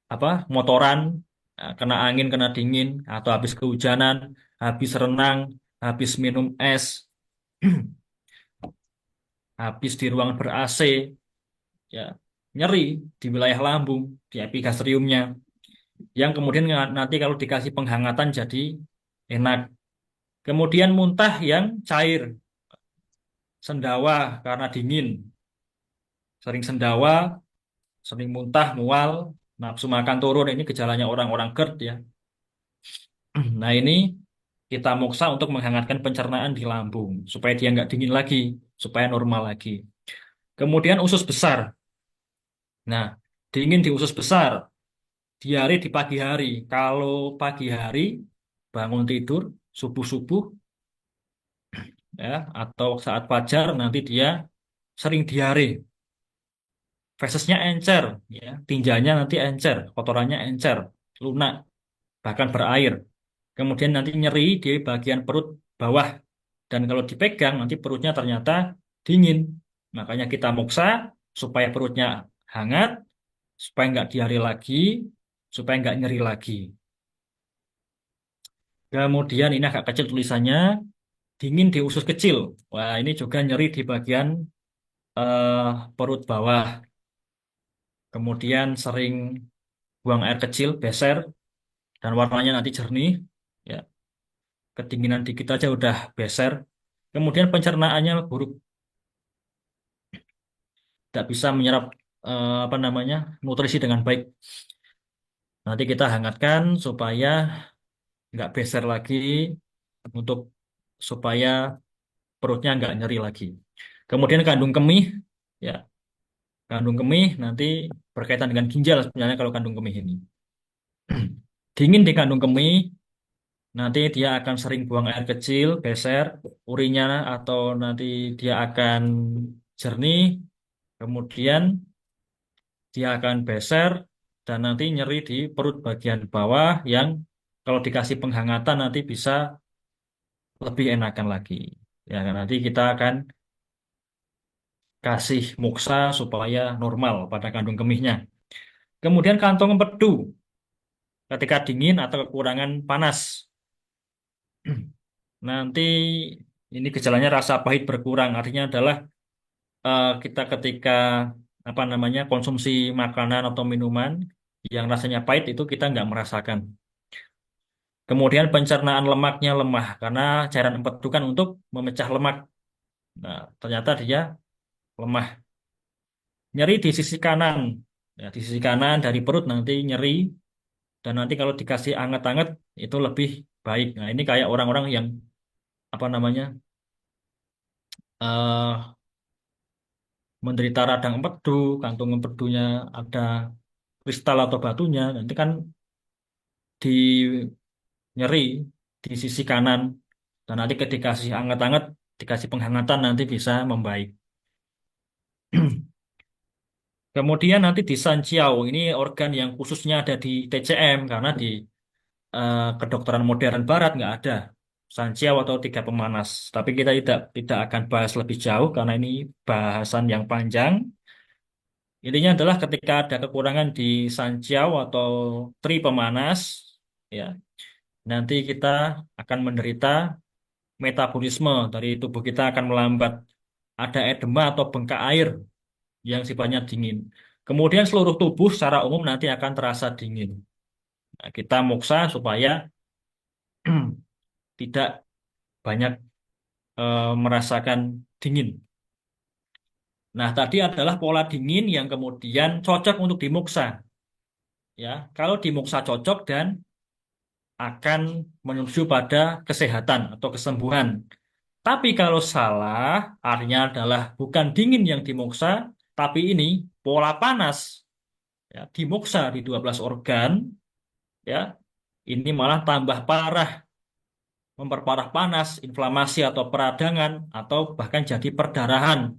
apa motoran, kena angin, kena dingin, atau habis kehujanan, habis renang, habis minum es, habis di ruangan ber AC, ya nyeri di wilayah lambung, di epigastriumnya, yang kemudian nanti kalau dikasih penghangatan jadi enak. Kemudian muntah yang cair, sendawa karena dingin, sering sendawa, sering muntah, mual, nafsu makan turun, ini gejalanya orang-orang GERD ya. Nah ini kita muksa untuk menghangatkan pencernaan di lambung, supaya dia nggak dingin lagi, supaya normal lagi. Kemudian usus besar. Nah, dingin di usus besar, diare di pagi hari. Kalau pagi hari, bangun tidur, subuh-subuh, ya, atau saat fajar, nanti dia sering diare. Fesesnya encer, ya, tinjanya nanti encer, kotorannya encer, lunak, bahkan berair. Kemudian nanti nyeri di bagian perut bawah. Dan kalau dipegang nanti perutnya ternyata dingin. Makanya kita muksa supaya perutnya hangat, supaya nggak diare lagi, supaya nggak nyeri lagi. Kemudian ini agak kecil tulisannya, dingin di usus kecil. Wah, ini juga nyeri di bagian eh, perut bawah. Kemudian sering buang air kecil, beser, dan warnanya nanti jernih. Ya, kedinginan dikit aja udah beser. Kemudian pencernaannya buruk, tidak bisa menyerap apa namanya nutrisi dengan baik. Nanti kita hangatkan supaya nggak beser lagi, untuk supaya perutnya nggak nyeri lagi. Kemudian kandung kemih, ya kandung kemih nanti berkaitan dengan ginjal sebenarnya kalau kandung kemih ini. Dingin di kandung kemih, nanti dia akan sering buang air kecil, beser, urinnya atau nanti dia akan jernih, kemudian dia akan beser dan nanti nyeri di perut bagian bawah yang kalau dikasih penghangatan nanti bisa lebih enakan lagi. Ya, kan? Nanti kita akan kasih muksa supaya normal pada kandung kemihnya. Kemudian kantong empedu ketika dingin atau kekurangan panas. Nanti ini gejalanya rasa pahit berkurang. Artinya adalah kita ketika apa namanya konsumsi makanan atau minuman yang rasanya pahit itu kita nggak merasakan. Kemudian pencernaan lemaknya lemah karena cairan empedu kan untuk memecah lemak. Nah, ternyata dia lemah. Nyeri di sisi kanan. Ya, di sisi kanan dari perut nanti nyeri dan nanti kalau dikasih anget-anget itu lebih baik. Nah, ini kayak orang-orang yang apa namanya? eh menderita radang empedu, kantung empedunya ada kristal atau batunya, nanti kan di nyeri di sisi kanan. Dan nanti ketika dikasih anget-anget, dikasih penghangatan nanti bisa membaik. Kemudian nanti di Sanciao, ini organ yang khususnya ada di TCM karena di kedokteran modern barat nggak ada Sanciao atau tiga pemanas. Tapi kita tidak akan bahas lebih jauh karena ini bahasan yang panjang. Intinya adalah ketika ada kekurangan di Sanciao atau tri pemanas, ya nanti kita akan menderita metabolisme dari tubuh kita akan melambat. Ada edema atau bengkak air yang sifatnya dingin. Kemudian seluruh tubuh secara umum nanti akan terasa dingin. Nah, kita muksa supaya tidak banyak merasakan dingin. Nah, tadi adalah pola dingin yang kemudian cocok untuk dimuksa. Ya, kalau dimuksa cocok dan akan menuju pada kesehatan atau kesembuhan. Tapi kalau salah, artinya adalah bukan dingin yang dimuksa, tapi ini pola panas. Ya, dimuksa di 12 organ, ya, ini malah tambah parah, memperparah panas, inflamasi atau peradangan, atau bahkan jadi perdarahan.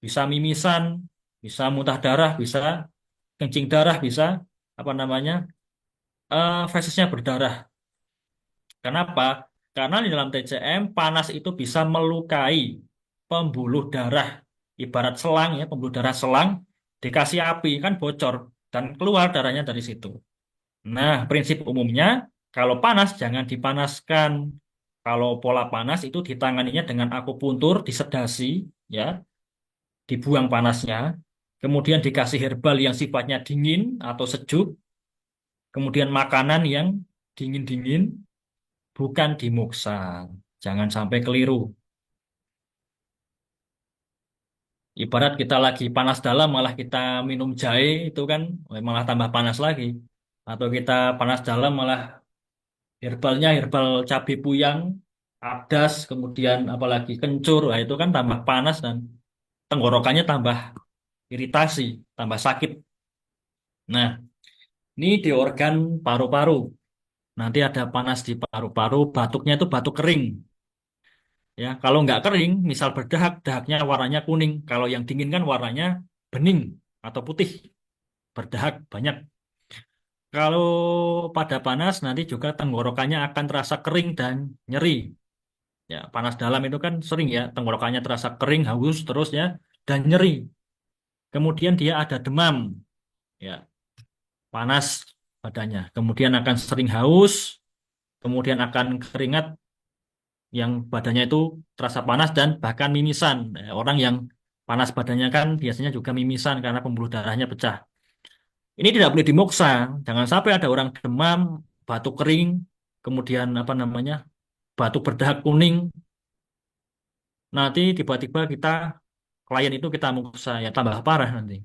Bisa mimisan, bisa muntah darah, bisa kencing darah, bisa apa namanya, fesesnya berdarah. Kenapa? Karena di dalam TCM panas itu bisa melukai pembuluh darah. Ibarat selang ya, pembuluh darah selang dikasih api kan bocor dan keluar darahnya dari situ. Nah, prinsip umumnya kalau panas jangan dipanaskan. Kalau pola panas itu ditanganinya dengan akupuntur, disedasi, ya, dibuang panasnya. Kemudian dikasih herbal yang sifatnya dingin atau sejuk. Kemudian makanan yang dingin-dingin, bukan dimuksa. Jangan sampai keliru. Ibarat kita lagi panas dalam malah kita minum jahe itu kan malah tambah panas lagi. Atau kita panas dalam malah herbalnya herbal cabai puyang, abdas, kemudian apalagi kencur, nah itu kan tambah panas dan tenggorokannya tambah iritasi, tambah sakit. Nah, ini di organ paru-paru. Nanti ada panas di paru-paru, batuknya itu batuk kering. Ya, kalau nggak kering, misal berdahak, dahaknya warnanya kuning. Kalau yang dingin kan warnanya bening atau putih, berdahak banyak. Kalau pada panas nanti juga tenggorokannya akan terasa kering dan nyeri. Ya, panas dalam itu kan sering ya, tenggorokannya terasa kering, haus terus ya, dan nyeri. Kemudian dia ada demam, ya, panas badannya. Kemudian akan sering haus, kemudian akan keringat yang badannya itu terasa panas dan bahkan mimisan. Orang yang panas badannya kan biasanya juga mimisan karena pembuluh darahnya pecah. Ini tidak boleh dimuksa. Jangan sampai ada orang demam, batuk kering, kemudian apa namanya, batuk berdahak kuning. Nanti tiba-tiba kita klien itu kita muksa ya tambah parah nanti.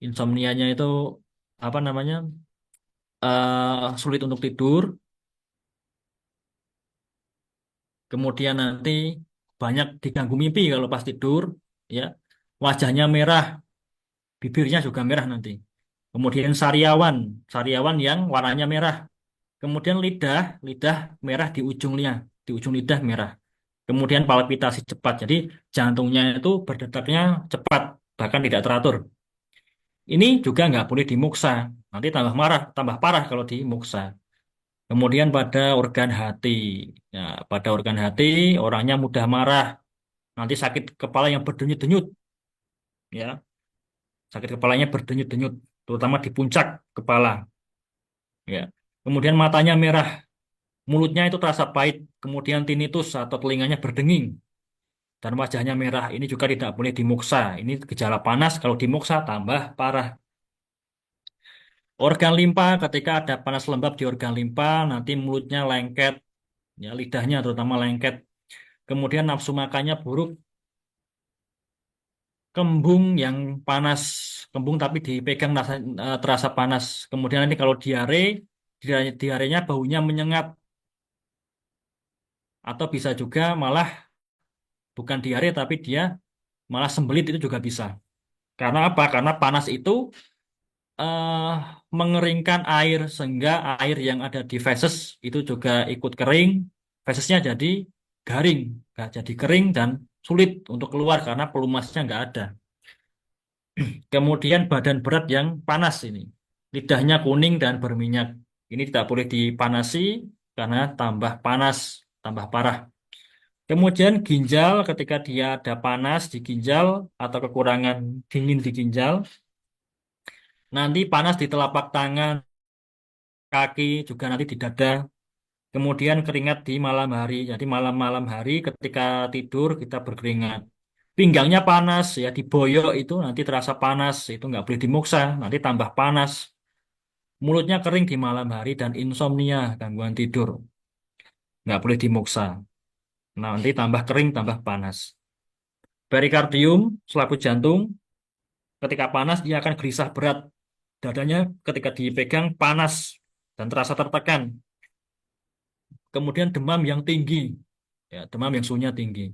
Insomnianya itu apa namanya, sulit untuk tidur. Kemudian nanti banyak diganggu mimpi kalau pas tidur, ya wajahnya merah, bibirnya juga merah nanti. Kemudian sariawan, sariawan yang warnanya merah. Kemudian lidah, lidah merah di ujung lidah merah. Kemudian palpitasi cepat, jadi jantungnya itu berdetaknya cepat, bahkan tidak teratur. Ini juga nggak boleh dimuksa, nanti tambah marah, tambah parah kalau dimuksa. Kemudian pada organ hati, ya, pada organ hati orangnya mudah marah, nanti sakit kepala yang berdenyut-denyut, ya, sakit kepalanya berdenyut-denyut, terutama di puncak kepala, ya. Kemudian matanya merah, mulutnya itu terasa pahit, kemudian tinnitus atau telinganya berdenging, dan wajahnya merah. Ini juga tidak boleh dimuksa. Ini gejala panas, kalau dimuksa tambah parah. Organ limpa, ketika ada panas lembab di organ limpa, nanti mulutnya lengket, ya, lidahnya terutama lengket. Kemudian nafsu makannya buruk, kembung yang panas kembung tapi dipegang terasa panas. Kemudian nanti kalau diare, diarenya baunya menyengat atau bisa juga malah bukan diare tapi dia malah sembelit itu juga bisa. Karena apa? Karena panas itu eh, mengeringkan air sehingga air yang ada di feses itu juga ikut kering. Fesesnya jadi garing, nggak jadi kering dan sulit untuk keluar karena pelumasnya nggak ada. Kemudian badan berat yang panas ini. Lidahnya kuning dan berminyak. Ini tidak boleh dipanasi karena tambah panas, tambah parah. Kemudian ginjal ketika dia ada panas di ginjal atau kekurangan dingin di ginjal, nanti panas di telapak tangan, kaki, juga nanti di dada. Kemudian keringat di malam hari. Jadi malam-malam hari ketika tidur kita berkeringat. Pinggangnya panas ya diboyok itu nanti terasa panas itu nggak boleh dimuksa nanti tambah panas. Mulutnya kering di malam hari dan insomnia gangguan tidur nggak boleh dimuksa. Nah, nanti tambah kering tambah panas. Perikardium selaput jantung ketika panas dia akan gelisah berat. Dadanya ketika dipegang panas dan terasa tertekan. Kemudian demam yang tinggi ya demam yang suhunya tinggi.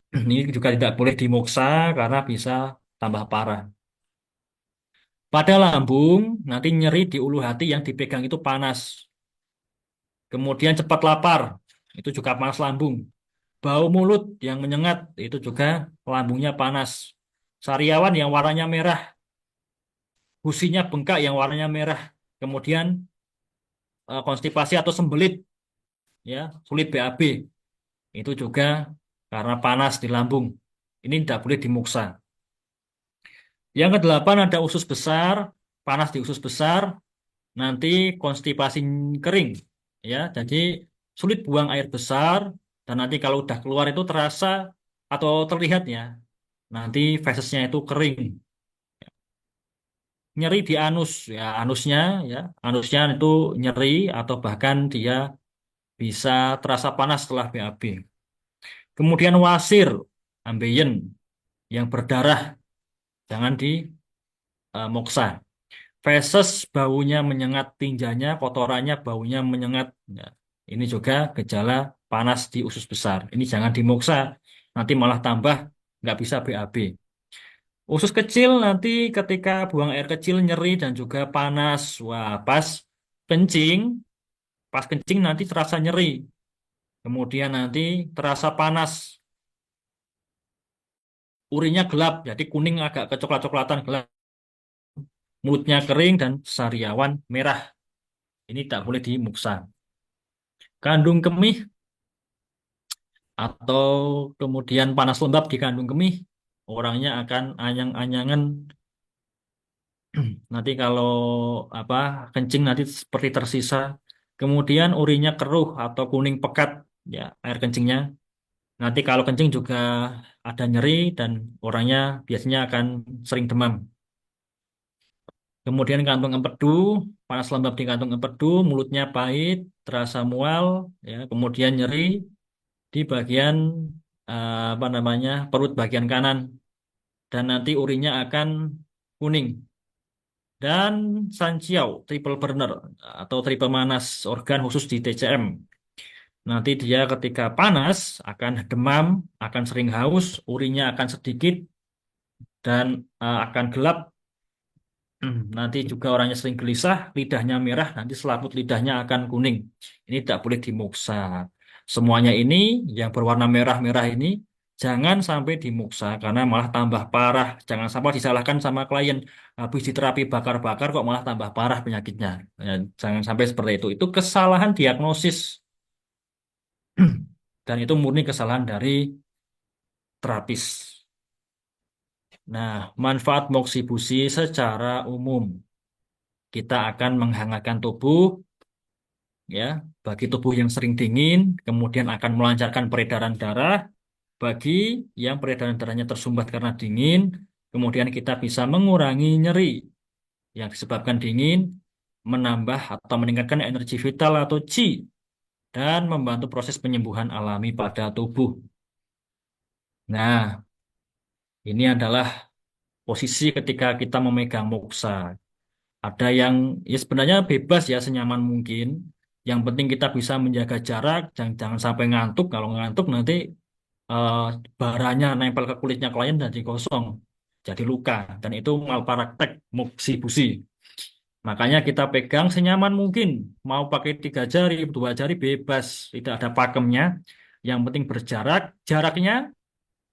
Ini juga tidak boleh dimuksa karena bisa tambah parah. Pada lambung, nanti nyeri di ulu hati yang dipegang itu panas. Kemudian cepat lapar, itu juga panas lambung. Bau mulut yang menyengat, itu juga lambungnya panas. Sariawan yang warnanya merah, gusinya bengkak yang warnanya merah. Kemudian konstipasi atau sembelit, ya, sulit BAB, itu juga karena panas di lambung. Ini tidak boleh dimuksa. Yang kedelapan ada usus besar, panas di usus besar, nanti konstipasi kering ya jadi sulit buang air besar dan nanti kalau udah keluar itu terasa atau terlihat ya nanti fesesnya itu kering nyeri di anus ya ya anusnya itu nyeri atau bahkan dia bisa terasa panas setelah BAB kemudian wasir ambeien yang berdarah jangan dimoksa. Feses baunya menyengat, tinjanya, kotorannya baunya menyengat. Ya, ini juga gejala panas di usus besar. Ini jangan dimuksa, nanti malah tambah nggak bisa BAB. Usus kecil nanti ketika buang air kecil nyeri dan juga panas. Wah, kencing, pas kencing nanti terasa nyeri. Kemudian nanti terasa panas, urinnya gelap, jadi kuning agak kecoklat-coklatan gelap. Mulutnya kering dan sariawan merah. Ini tak boleh dimuksa. Kandung kemih atau kemudian panas lembab di kandung kemih, orangnya akan anyang-anyangan. Nanti kalau apa kencing nanti seperti tersisa. Kemudian urinnya keruh atau kuning pekat, ya air kencingnya. Nanti kalau kencing juga ada nyeri dan orangnya biasanya akan sering demam. Kemudian kantung empedu, panas lembab di kantung empedu, mulutnya pahit, terasa mual, ya, kemudian nyeri di bagian apa namanya perut bagian kanan dan nanti urinnya akan kuning dan Sanciau triple burner atau triple manas organ khusus di TCM nanti dia ketika panas akan demam akan sering haus urinnya akan sedikit dan akan gelap. Nanti juga orangnya sering gelisah lidahnya merah nanti selaput lidahnya akan kuning ini tidak boleh dimuksa semuanya ini yang berwarna merah-merah ini jangan sampai dimuksa karena malah tambah parah. Jangan sampai disalahkan sama klien. Habis diterapi bakar-bakar kok malah tambah parah penyakitnya. Ya, jangan sampai seperti itu. Itu kesalahan diagnosis. Dan itu murni kesalahan dari terapis. Nah, manfaat moksibusi secara umum. Kita akan menghangatkan tubuh, ya, bagi tubuh yang sering dingin, kemudian akan melancarkan peredaran darah, bagi yang peredaran darahnya tersumbat karena dingin, kemudian kita bisa mengurangi nyeri yang disebabkan dingin, menambah atau meningkatkan energi vital atau Qi, dan membantu proses penyembuhan alami pada tubuh. Nah, ini adalah posisi ketika kita memegang moksa. Ada yang ya sebenarnya bebas ya senyaman mungkin. Yang penting kita bisa menjaga jarak, jangan sampai ngantuk. Kalau ngantuk nanti eh, baranya nempel ke kulitnya klien dan jadi gosong, jadi luka. Dan itu malpraktek muksi busi. Makanya kita pegang senyaman mungkin. Mau pakai 3 jari, 2 jari bebas, tidak ada pakemnya. Yang penting berjarak. Jaraknya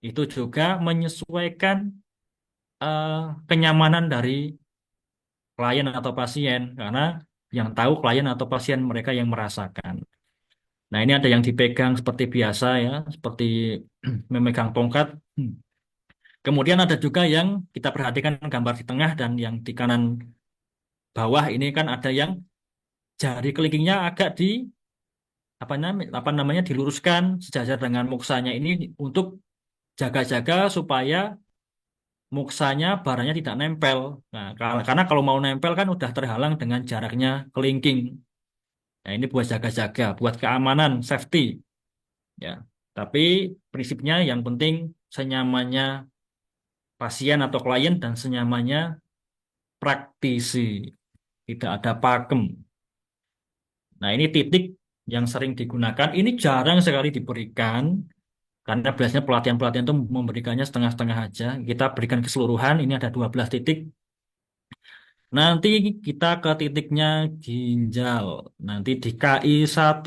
itu juga menyesuaikan eh, kenyamanan dari klien atau pasien, karena yang tahu klien atau pasien mereka yang merasakan. Nah, ini ada yang dipegang seperti biasa ya, seperti memegang tongkat. Kemudian ada juga yang kita perhatikan gambar di tengah dan yang di kanan bawah ini kan ada yang jari kelingkingnya agak di apa namanya diluruskan sejajar dengan muksanya ini untuk jaga-jaga supaya muksanya baranya tidak nempel. Nah, karena kalau mau nempel kan udah terhalang dengan jaraknya kelingking. Nah, ini buat jaga-jaga, buat keamanan, safety, ya. Tapi prinsipnya yang penting senyamannya pasien atau klien dan senyamannya praktisi, tidak ada pakem. Nah, ini titik yang sering digunakan. Ini jarang sekali diberikan karena biasanya pelatihan-pelatihan itu memberikannya setengah-setengah aja. Kita berikan keseluruhan. Ini ada 12 titik. Nanti kita ke titiknya ginjal. Nanti di KI 1.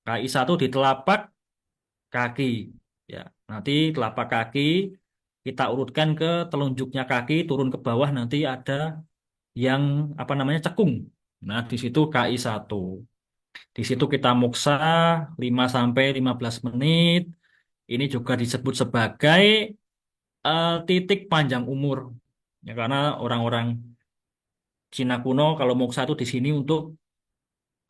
KI 1 di telapak kaki. Ya, nanti telapak kaki kita urutkan ke telunjuknya kaki, turun ke bawah nanti ada yang apa namanya cekung. Nah, di situ KI 1. Di situ kita muksa 5 sampai 15 menit. Ini juga disebut sebagai titik panjang umur. Ya, karena orang-orang Cina kuno kalau moksa itu di sini untuk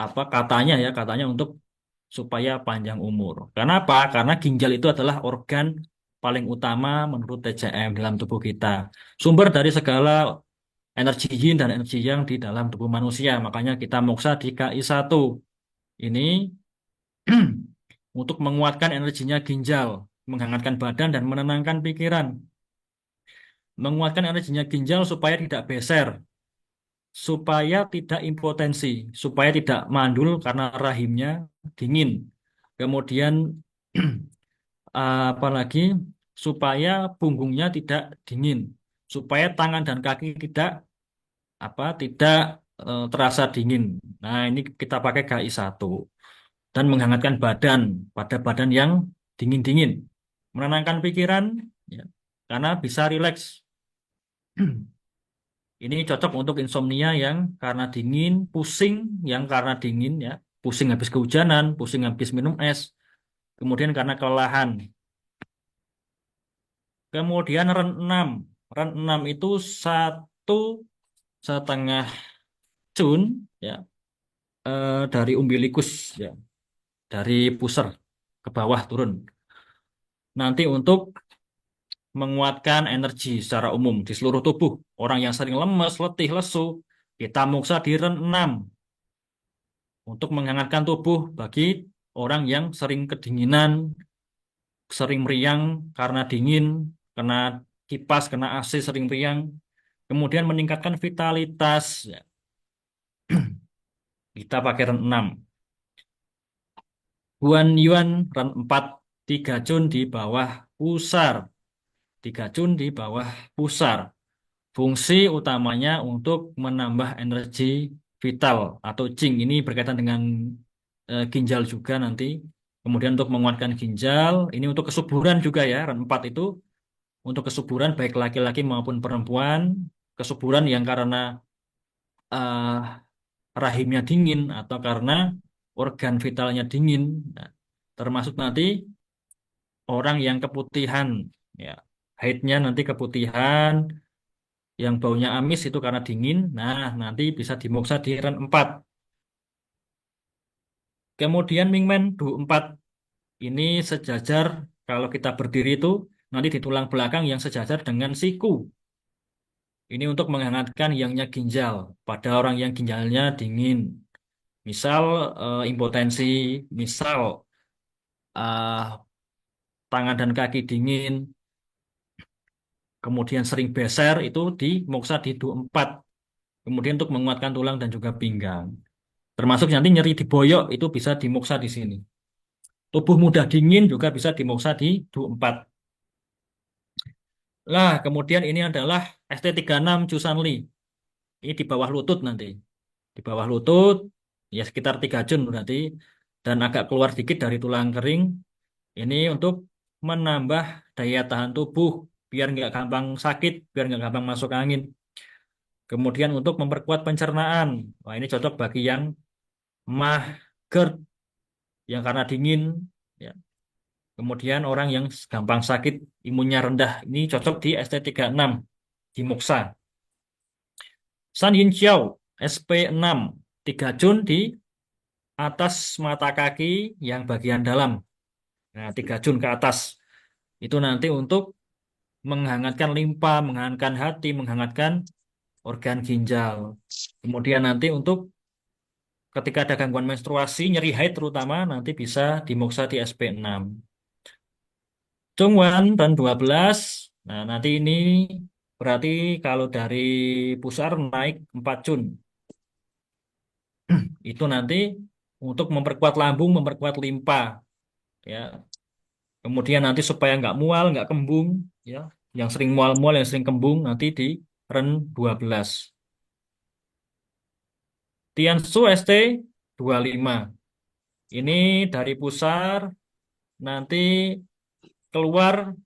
apa katanya untuk supaya panjang umur. Karena apa? Karena ginjal itu adalah organ paling utama menurut TCM dalam tubuh kita. Sumber dari segala energi yin dan energi yang di dalam tubuh manusia. Makanya kita moksa di KI 1. Ini untuk menguatkan energinya ginjal, menghangatkan badan dan menenangkan pikiran. Menguatkan energinya ginjal supaya tidak beser, supaya tidak impotensi, supaya tidak mandul karena rahimnya dingin. Kemudian apalagi supaya punggungnya tidak dingin, supaya tangan dan kaki tidak terasa dingin. Nah, ini kita pakai KI 1 dan menghangatkan badan pada badan yang dingin-dingin, menenangkan pikiran ya, karena bisa rileks. Ini cocok untuk insomnia yang karena dingin, pusing yang karena dingin ya, pusing habis kehujanan, pusing habis minum es, kemudian karena kelelahan. Kemudian REN 6. REN 6 itu 1,5 cun ya dari umbilikus ya, dari pusar ke bawah turun. Nanti untuk menguatkan energi secara umum di seluruh tubuh. Orang yang sering lemes, letih, lesu, kita muksa di REN 6 untuk menghangatkan tubuh bagi orang yang sering kedinginan, sering meriang karena dingin, kena kipas, kena AC sering meriang. Kemudian meningkatkan vitalitas. Ya, kita pakai REN 6. Guan Yuan REN 4, 3 cun di bawah pusar. 3 cun di bawah pusar. Fungsi utamanya untuk menambah energi vital atau Qing. Ini berkaitan dengan ginjal juga nanti. Kemudian untuk menguatkan ginjal, ini untuk kesuburan juga ya. REN 4 itu untuk kesuburan baik laki-laki maupun perempuan. Kesuburan yang karena eh, rahimnya dingin atau karena organ vitalnya dingin. Nah, termasuk nanti orang yang keputihan. Ya, haidnya nanti keputihan, yang baunya amis itu karena dingin. Nah, nanti bisa dimoksa di REN 4. Kemudian Mingmen Du 4 ini sejajar kalau kita berdiri itu nanti di tulang belakang yang sejajar dengan siku. Ini untuk menghangatkan yangnya ginjal pada orang yang ginjalnya dingin. Misal impotensi, misal eh, tangan dan kaki dingin. kemudian sering beser itu dimoksa di Du 4. Kemudian untuk menguatkan tulang dan juga pinggang. Termasuk nanti nyeri di boyok itu bisa dimoksa di sini. Tubuh mudah dingin juga bisa dimoksa di Du 4. Lah, kemudian ini adalah ST36 Cusanli. Ini di bawah lutut nanti. Di bawah lutut, ya sekitar 3 jun berarti. Dan agak keluar dikit dari tulang kering. Ini untuk menambah daya tahan tubuh, biar nggak gampang sakit, biar nggak gampang masuk angin. Kemudian untuk memperkuat pencernaan. Wah, ini cocok bagi yang mah, GERD, yang karena dingin. Ya. Kemudian orang yang gampang sakit, imunnya rendah. Ini cocok di ST36, di Moksa. San Yin Xiao, SP6, 3 jun di atas mata kaki yang bagian dalam. Nah, 3 jun ke atas. Itu nanti untuk menghangatkan limpa, menghangatkan hati, menghangatkan organ ginjal. Kemudian nanti untuk ketika ada gangguan menstruasi, nyeri haid terutama, nanti bisa dimoksa di SP6. Chongwan dan 12. Nah, nanti ini berarti kalau dari pusar naik 4 jun. Itu nanti untuk memperkuat lambung, memperkuat limpa. Ya. Kemudian nanti supaya nggak mual, nggak kembung. Ya. Yang sering mual-mual, yang sering kembung, nanti di Ren 12. Tiansu ST25. Ini dari pusar nanti keluar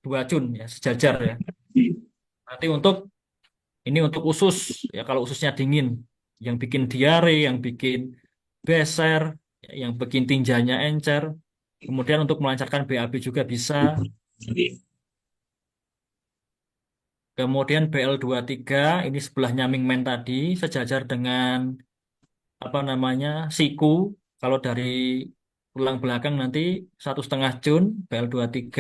2 jun ya, sejajar ya. Nanti untuk ini untuk usus ya, kalau ususnya dingin, yang bikin diare, yang bikin beser, ya, yang bikin tinjanya encer. Kemudian untuk melancarkan BAB juga bisa. Kemudian BL23 ini sebelahnya Mingmen tadi sejajar dengan apa namanya siku. Kalau dari tulang belakang nanti 1,5 jun BL23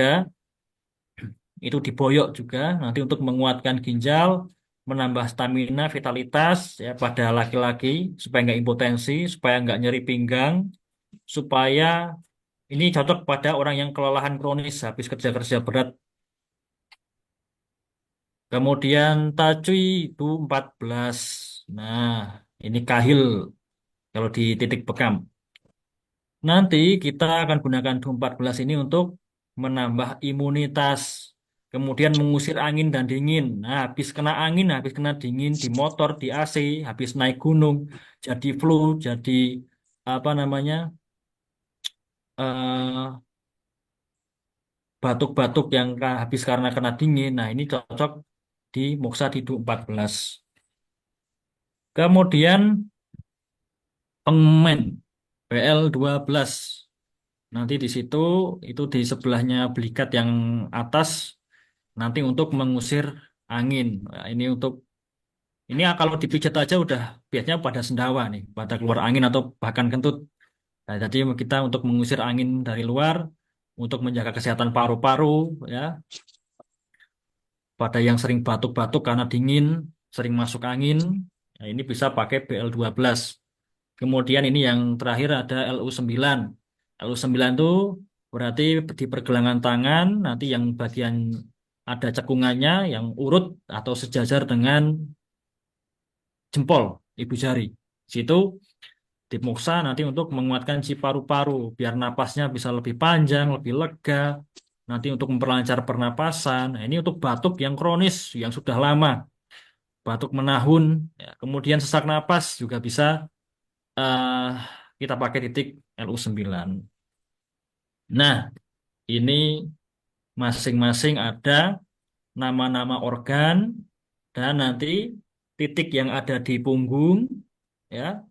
itu diboyok juga nanti untuk menguatkan ginjal, menambah stamina, vitalitas ya pada laki-laki supaya nggak impotensi, supaya nggak nyeri pinggang, supaya ini cocok pada orang yang kelelahan kronis habis kerja-kerja berat. Kemudian Tacui itu 14. Nah, ini kahil kalau di titik bekam. Nanti kita akan gunakan Du 14 ini untuk menambah imunitas, kemudian mengusir angin dan dingin. Nah, habis kena angin, habis kena dingin di motor, di AC, habis naik gunung, jadi flu, jadi apa namanya, eh, batuk-batuk yang habis karena kena dingin. Nah, ini cocok di Moksa di Du 14. Kemudian Pengmen BL12. Nanti di situ itu di sebelahnya belikat yang atas nanti untuk mengusir angin. Nah, ini untuk ini kalau dipijat aja udah biasanya pada sendawa nih, pada keluar angin atau bahkan kentut. Nah, jadi kita untuk mengusir angin dari luar, untuk menjaga kesehatan paru-paru, ya, pada yang sering batuk-batuk karena dingin, sering masuk angin, ya, ini bisa pakai BL12. Kemudian ini yang terakhir ada LU9. LU9 itu berarti di pergelangan tangan, nanti yang bagian ada cekungannya yang urut atau sejajar dengan jempol ibu jari. Situ dimuksa nanti untuk menguatkan si paru-paru biar napasnya bisa lebih panjang, lebih lega. Nanti untuk memperlancar pernapasan. Nah, ini untuk batuk yang kronis, yang sudah lama, batuk menahun, ya. Kemudian sesak napas juga bisa eh, kita pakai titik LU9. Nah, ini masing-masing ada nama-nama organ dan nanti titik yang ada di punggung ya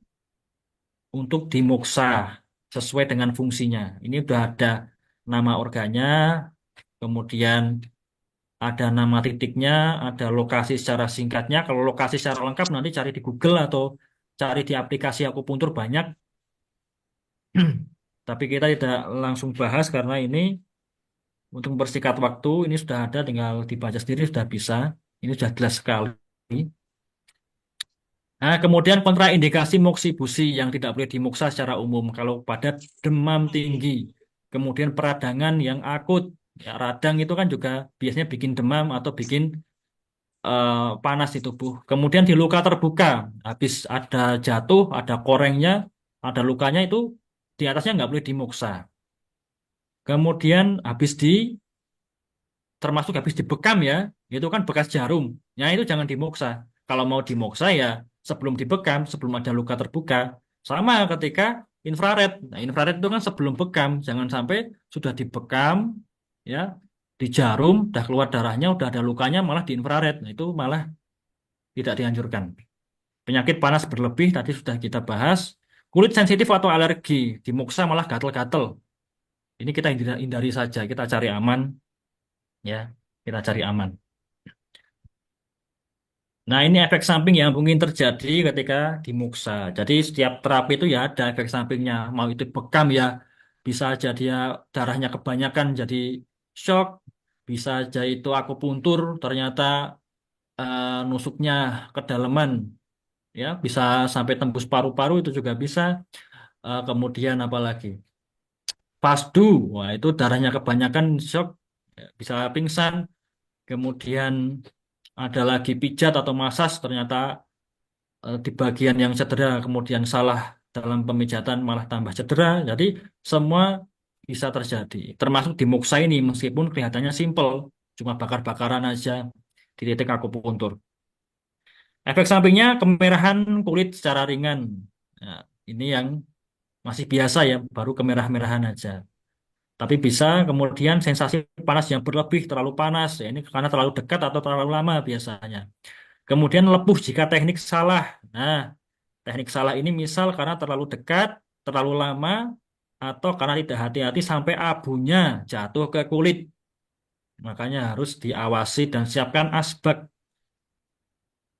untuk dimoksa sesuai dengan fungsinya. Ini udah ada nama organnya, kemudian ada nama titiknya, ada lokasi secara singkatnya. Kalau lokasi secara lengkap nanti cari di Google atau cari di aplikasi akupuntur banyak. Tapi kita tidak langsung bahas karena ini untuk mempersingkat waktu ini sudah ada, tinggal dibaca sendiri sudah bisa. Ini sudah jelas sekali. Nah, kemudian kontraindikasi moksibusi yang tidak boleh dimuksa secara umum kalau pada demam tinggi, kemudian peradangan yang akut, Ya, radang itu kan juga biasanya bikin demam atau bikin panas di tubuh. Kemudian di luka terbuka, habis ada jatuh, ada korengnya, ada lukanya itu di atasnya nggak boleh dimuksa. Kemudian termasuk habis dibekam ya, itu kan bekas jarum. Ya itu jangan dimuksa. Kalau mau dimuksa ya sebelum dibekam, sebelum ada luka terbuka. Sama ketika infrared. Nah, infrared itu kan sebelum bekam, jangan sampai sudah dibekam, ya, di jarum, udah keluar darahnya, udah ada lukanya, malah di infrared. Nah, itu malah tidak dianjurkan. Penyakit panas berlebih tadi sudah kita bahas. Kulit sensitif atau alergi, dimuksa malah gatel-gatel. Ini kita hindari saja, kita cari aman, ya, kita cari aman. Nah, ini efek samping yang mungkin terjadi ketika dimuksa. Jadi setiap terapi itu ya ada efek sampingnya. Mau itu bekam ya, bisa aja dia darahnya kebanyakan jadi shock, bisa aja itu akupuntur ternyata nusuknya kedalaman, ya, bisa sampai tembus paru-paru itu juga bisa. Kemudian apa lagi? Pasdu, wah itu darahnya kebanyakan shock, ya, bisa pingsan. Kemudian ada lagi pijat atau masas ternyata di bagian yang cedera kemudian salah dalam pemijatan malah tambah cedera. Jadi semua bisa terjadi. Termasuk di muksa ini meskipun kelihatannya simpel, cuma bakar-bakaran aja di titik akupuntur. Efek sampingnya kemerahan kulit secara ringan. Nah, ini yang masih biasa ya, baru kemerah-merahan aja. Tapi bisa kemudian sensasi panas yang berlebih, terlalu panas. Ya, ini karena terlalu dekat atau terlalu lama biasanya. Kemudian lepuh jika teknik salah. Nah, teknik salah ini misal karena terlalu dekat, terlalu lama, atau karena tidak hati-hati sampai abunya jatuh ke kulit. Makanya harus diawasi dan siapkan asbak.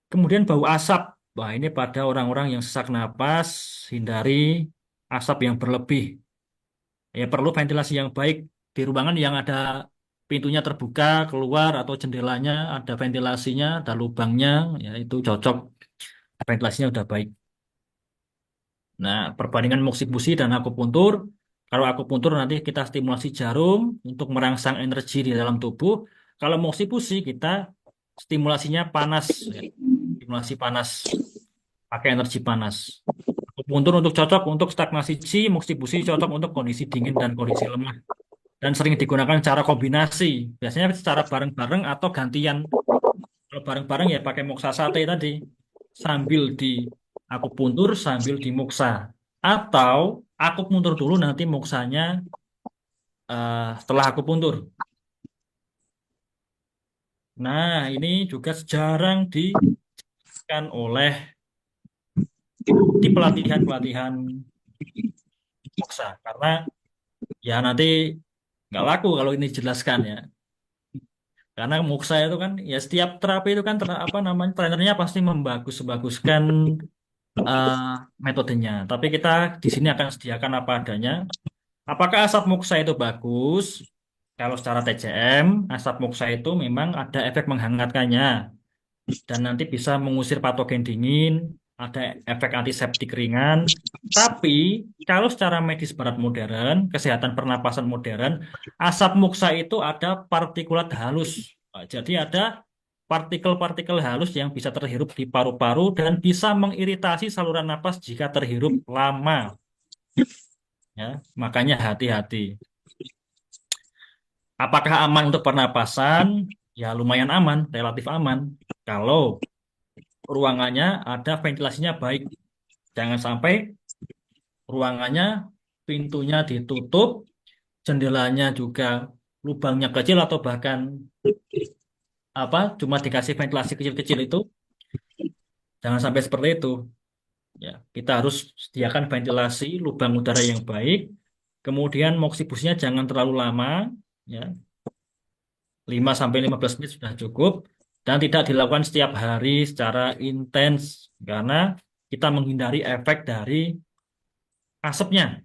Kemudian bau asap. Wah, ini pada orang-orang yang sesak napas, hindari asap yang berlebih. Ya, perlu ventilasi yang baik di ruangan yang ada pintunya terbuka, keluar, atau jendelanya ada ventilasinya, ada lubangnya, ya itu cocok. Ventilasinya udah baik. Nah, perbandingan moksibusi dan akupuntur. Kalau akupuntur nanti kita stimulasi jarum untuk merangsang energi di dalam tubuh. Kalau moksibusi kita stimulasinya panas, ya. Stimulasi panas, pakai energi panas. Akupuntur untuk cocok untuk stagnasi chi, moksibusi cocok untuk kondisi dingin dan kondisi lemah. Dan sering digunakan cara kombinasi. Biasanya secara bareng-bareng atau gantian. Kalau bareng-bareng ya pakai moksa sate tadi. Sambil di akupuntur, sambil di moksa. Atau akupuntur dulu nanti moksanya setelah akupuntur. Nah, ini juga jarang dikan oleh di pelatihan-pelatihan moksa. Karena ya nanti nggak laku kalau ini dijelaskan ya. Karena muksa itu kan ya setiap terapi itu kan apa namanya trainernya pasti membagus-baguskan eh, metodenya. Tapi kita di sini akan sediakan apa adanya. Apakah asap muksa itu bagus? Kalau secara TCM, asap muksa itu memang ada efek menghangatkannya dan nanti bisa mengusir patogen dingin, ada efek antiseptik ringan. Tapi kalau secara medis barat modern, kesehatan pernapasan modern, asap muksa itu ada partikulat halus. Jadi ada partikel-partikel halus yang bisa terhirup di paru-paru dan bisa mengiritasi saluran napas jika terhirup lama. Ya, makanya hati-hati. Apakah aman untuk pernapasan? Ya lumayan aman, relatif aman. Kalau ruangannya ada ventilasinya baik. Jangan sampai ruangannya pintunya ditutup, jendelanya juga lubangnya kecil atau bahkan apa cuma dikasih ventilasi kecil-kecil itu. Jangan sampai seperti itu. Ya, kita harus sediakan ventilasi lubang udara yang baik. Kemudian moksibusnya jangan terlalu lama, ya. 5 sampai 15 menit sudah cukup dan tidak dilakukan setiap hari secara intens karena kita menghindari efek dari asapnya,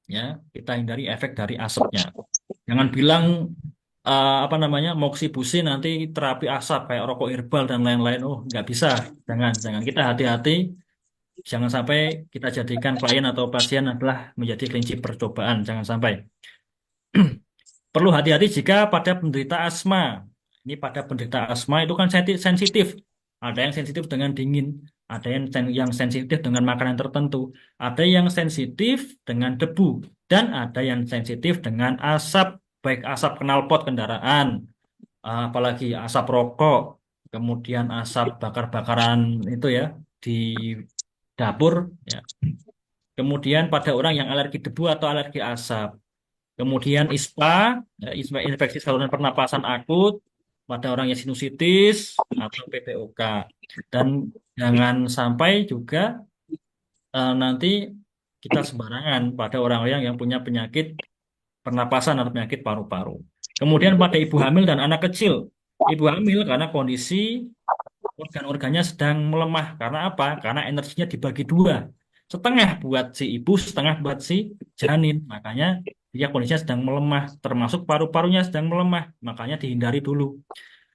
ya, kita hindari efek dari asapnya. Jangan bilang apa namanya moksibusi nanti terapi asap kayak rokok herbal dan lain-lain. Oh, nggak bisa. Jangan kita hati-hati. Jangan sampai kita jadikan klien atau pasien adalah menjadi kelinci percobaan. Jangan sampai. Perlu hati-hati jika pada penderita asma. Ini pada penderita asma itu kan sensitif. Ada yang sensitif dengan dingin, ada yang sensitif dengan makanan tertentu, ada yang sensitif dengan debu, dan ada yang sensitif dengan asap, baik asap knalpot kendaraan, apalagi asap rokok, kemudian asap bakar-bakaran itu ya di dapur, ya. Kemudian pada orang yang alergi debu atau alergi asap. Kemudian ISPA, ya, infeksi saluran pernapasan akut pada orang yang sinusitis atau PPOK. Dan jangan sampai juga nanti kita sembarangan pada orang-orang yang punya penyakit pernapasan atau penyakit paru-paru. Kemudian pada ibu hamil dan anak kecil. Ibu hamil karena kondisi organ-organnya sedang melemah. Karena apa? Karena energinya dibagi dua. Setengah buat si ibu, setengah buat si janin. Makanya dia kondisinya sedang melemah. Termasuk paru-parunya sedang melemah. Makanya dihindari dulu.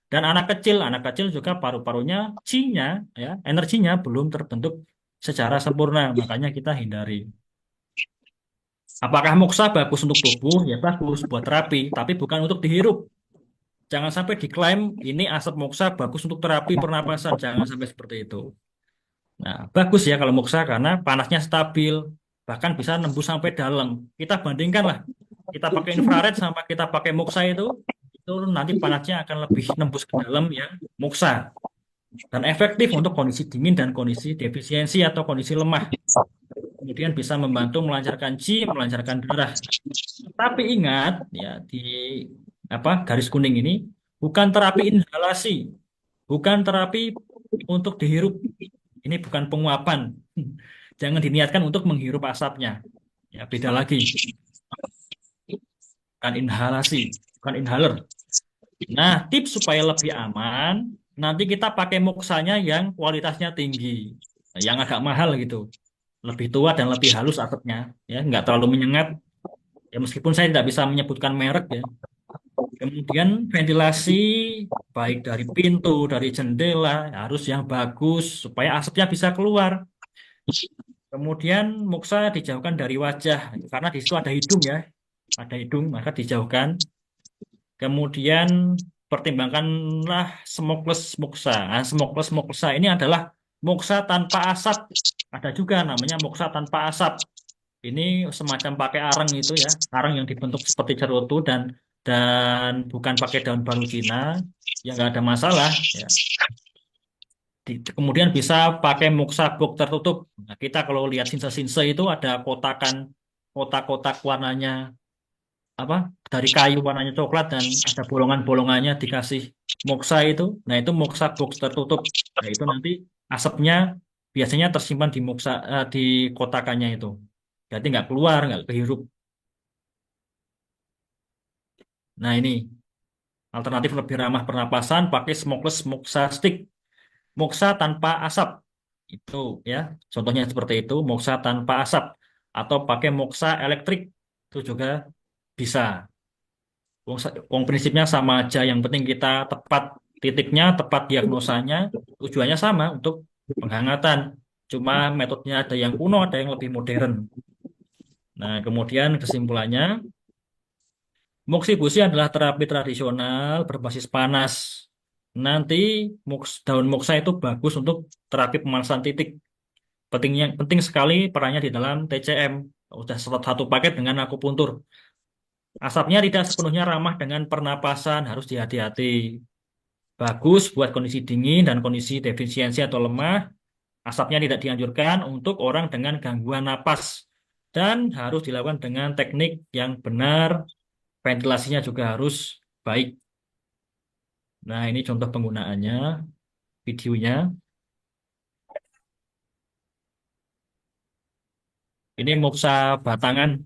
Dan anak kecil juga paru-parunya, chi-nya, ya, energinya belum terbentuk secara sempurna. Makanya kita hindari. Apakah moksa bagus untuk tubuh? Ya bagus buat terapi, tapi bukan untuk dihirup. Jangan sampai diklaim ini asap moksa bagus untuk terapi pernapasan. Jangan sampai seperti itu. Nah, bagus ya kalau moksa karena panasnya stabil, bahkan bisa nembus sampai dalam. Kita bandingkan lah, kita pakai infrared sama kita pakai moksa itu nanti panasnya akan lebih nembus ke dalam ya moksa dan efektif untuk kondisi dingin dan kondisi defisiensi atau kondisi lemah. Kemudian bisa membantu melancarkan qi, melancarkan darah. Tapi ingat ya di apa garis kuning ini bukan terapi inhalasi, bukan terapi untuk dihirup. Ini bukan penguapan. Jangan diniatkan untuk menghirup asapnya. Ya, beda lagi. Bukan inhalasi, bukan inhaler. Nah, tips supaya lebih aman, nanti kita pakai moksanya yang kualitasnya tinggi, yang agak mahal gitu. Lebih tua dan lebih halus asapnya, ya, nggak terlalu menyengat. Ya, meskipun saya tidak bisa menyebutkan merek ya. Kemudian ventilasi baik dari pintu, dari jendela harus yang bagus supaya asapnya bisa keluar. Kemudian muksa dijauhkan dari wajah karena di situ ada hidung ya, ada hidung maka dijauhkan. Kemudian pertimbangkanlah smokeless muksa. Nah, smokeless muksa ini adalah muksa tanpa asap. Ada juga namanya muksa tanpa asap. Ini semacam pakai arang itu ya, arang yang dibentuk seperti cerutu dan bukan pakai daun baru Cina, ya nggak ada masalah. Ya. Kemudian bisa pakai muksa box tertutup. Nah, kita kalau lihat sinse-sinse itu ada kotakan kotak-kotak warnanya apa dari kayu warnanya coklat dan ada bolongan-bolongannya dikasih moksa itu. Nah, itu moksa box tertutup. Nah, itu nanti asapnya biasanya tersimpan di di kotakannya itu. Jadi nggak keluar, nggak kehirup. Nah, ini alternatif lebih ramah pernapasan pakai smokeless moksa stick. Moksa tanpa asap. Itu ya. Contohnya seperti itu, moksa tanpa asap atau pakai moksa elektrik. Itu juga bisa. Wong prinsipnya sama aja. Yang penting kita tepat titiknya, tepat diagnosanya, tujuannya sama untuk penghangatan. Cuma metodenya ada yang kuno, ada yang lebih modern. Nah, kemudian kesimpulannya, moxibusi adalah terapi tradisional berbasis panas. Nanti daun moxa itu bagus untuk terapi pemanasan titik. Penting sekali perannya di dalam TCM. Udah satu paket dengan akupuntur. Asapnya tidak sepenuhnya ramah dengan pernapasan, harus hati-hati. Bagus buat kondisi dingin dan kondisi defisiensi atau lemah. Asapnya tidak dianjurkan untuk orang dengan gangguan napas dan harus dilakukan dengan teknik yang benar. Ventilasinya juga harus baik. Nah, ini contoh penggunaannya, videonya. Ini moksa batangan.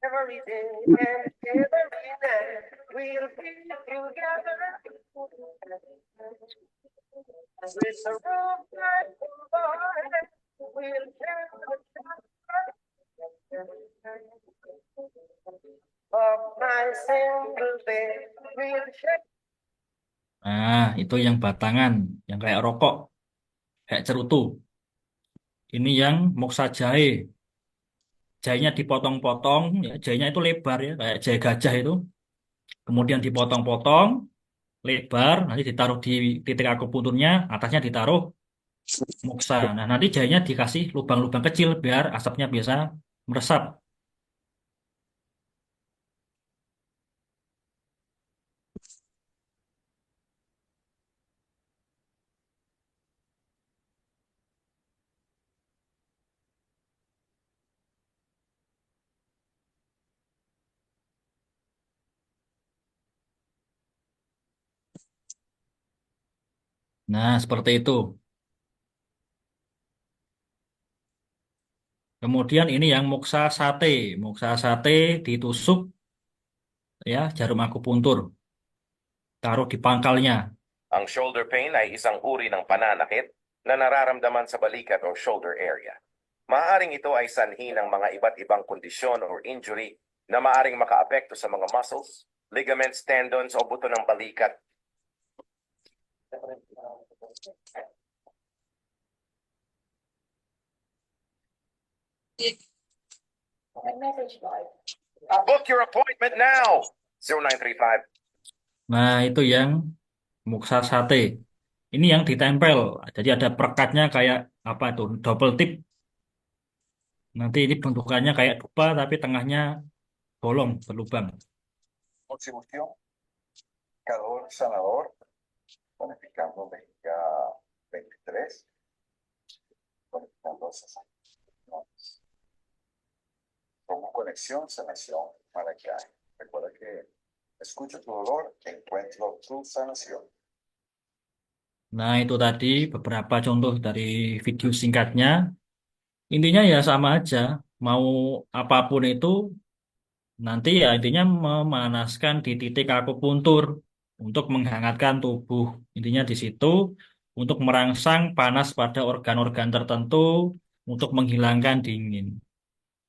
Every day and every night we'll be together. It's a room night, boy. We'll share the of my single bed. We'll share. Nah, itu yang batangan, yang kayak rokok, kayak cerutu. Ini yang moksa jahe. jahenya dipotong-potong, ya, jahenya itu lebar ya, kayak jahe gajah itu. Kemudian dipotong-potong, lebar, nanti ditaruh di titik akupunturnya, atasnya ditaruh muksa. Nah, nanti jahenya dikasih lubang-lubang kecil biar asapnya bisa meresap. Nah, seperti itu. Kemudian ini yang muksa sate. Muksa sate ditusuk ya jarum akupuntur, taruh di pangkalnya. Ang shoulder pain ay isang uri ng pananakit na nararamdaman sa balikat o shoulder area. Maaaring ito ay sanhi ng mga iba't ibang kondisyon or injury na maaaring makaapekto sa mga muscles, ligaments, tendons o buto ng balikat. Book your appointment now! 0935. Nah, itu yang muksa sate. Ini yang ditempel. Jadi ada perekatnya kayak apa itu? Double tip. Nanti ini bentukannya kayak dupa tapi tengahnya bolong, berlubang. Contribución, calor sanador, bonificando México 23, conectando 60. Como conexión, sanación, Maracay. Recuerda que escucho tu dolor, encuentro tu sanación. Nah, itu tadi beberapa contoh dari video singkatnya. Intinya ya sama aja. Mau apapun itu nanti ya intinya memanaskan di titik akupuntur untuk menghangatkan tubuh. Intinya di situ untuk merangsang panas pada organ-organ tertentu untuk menghilangkan dingin.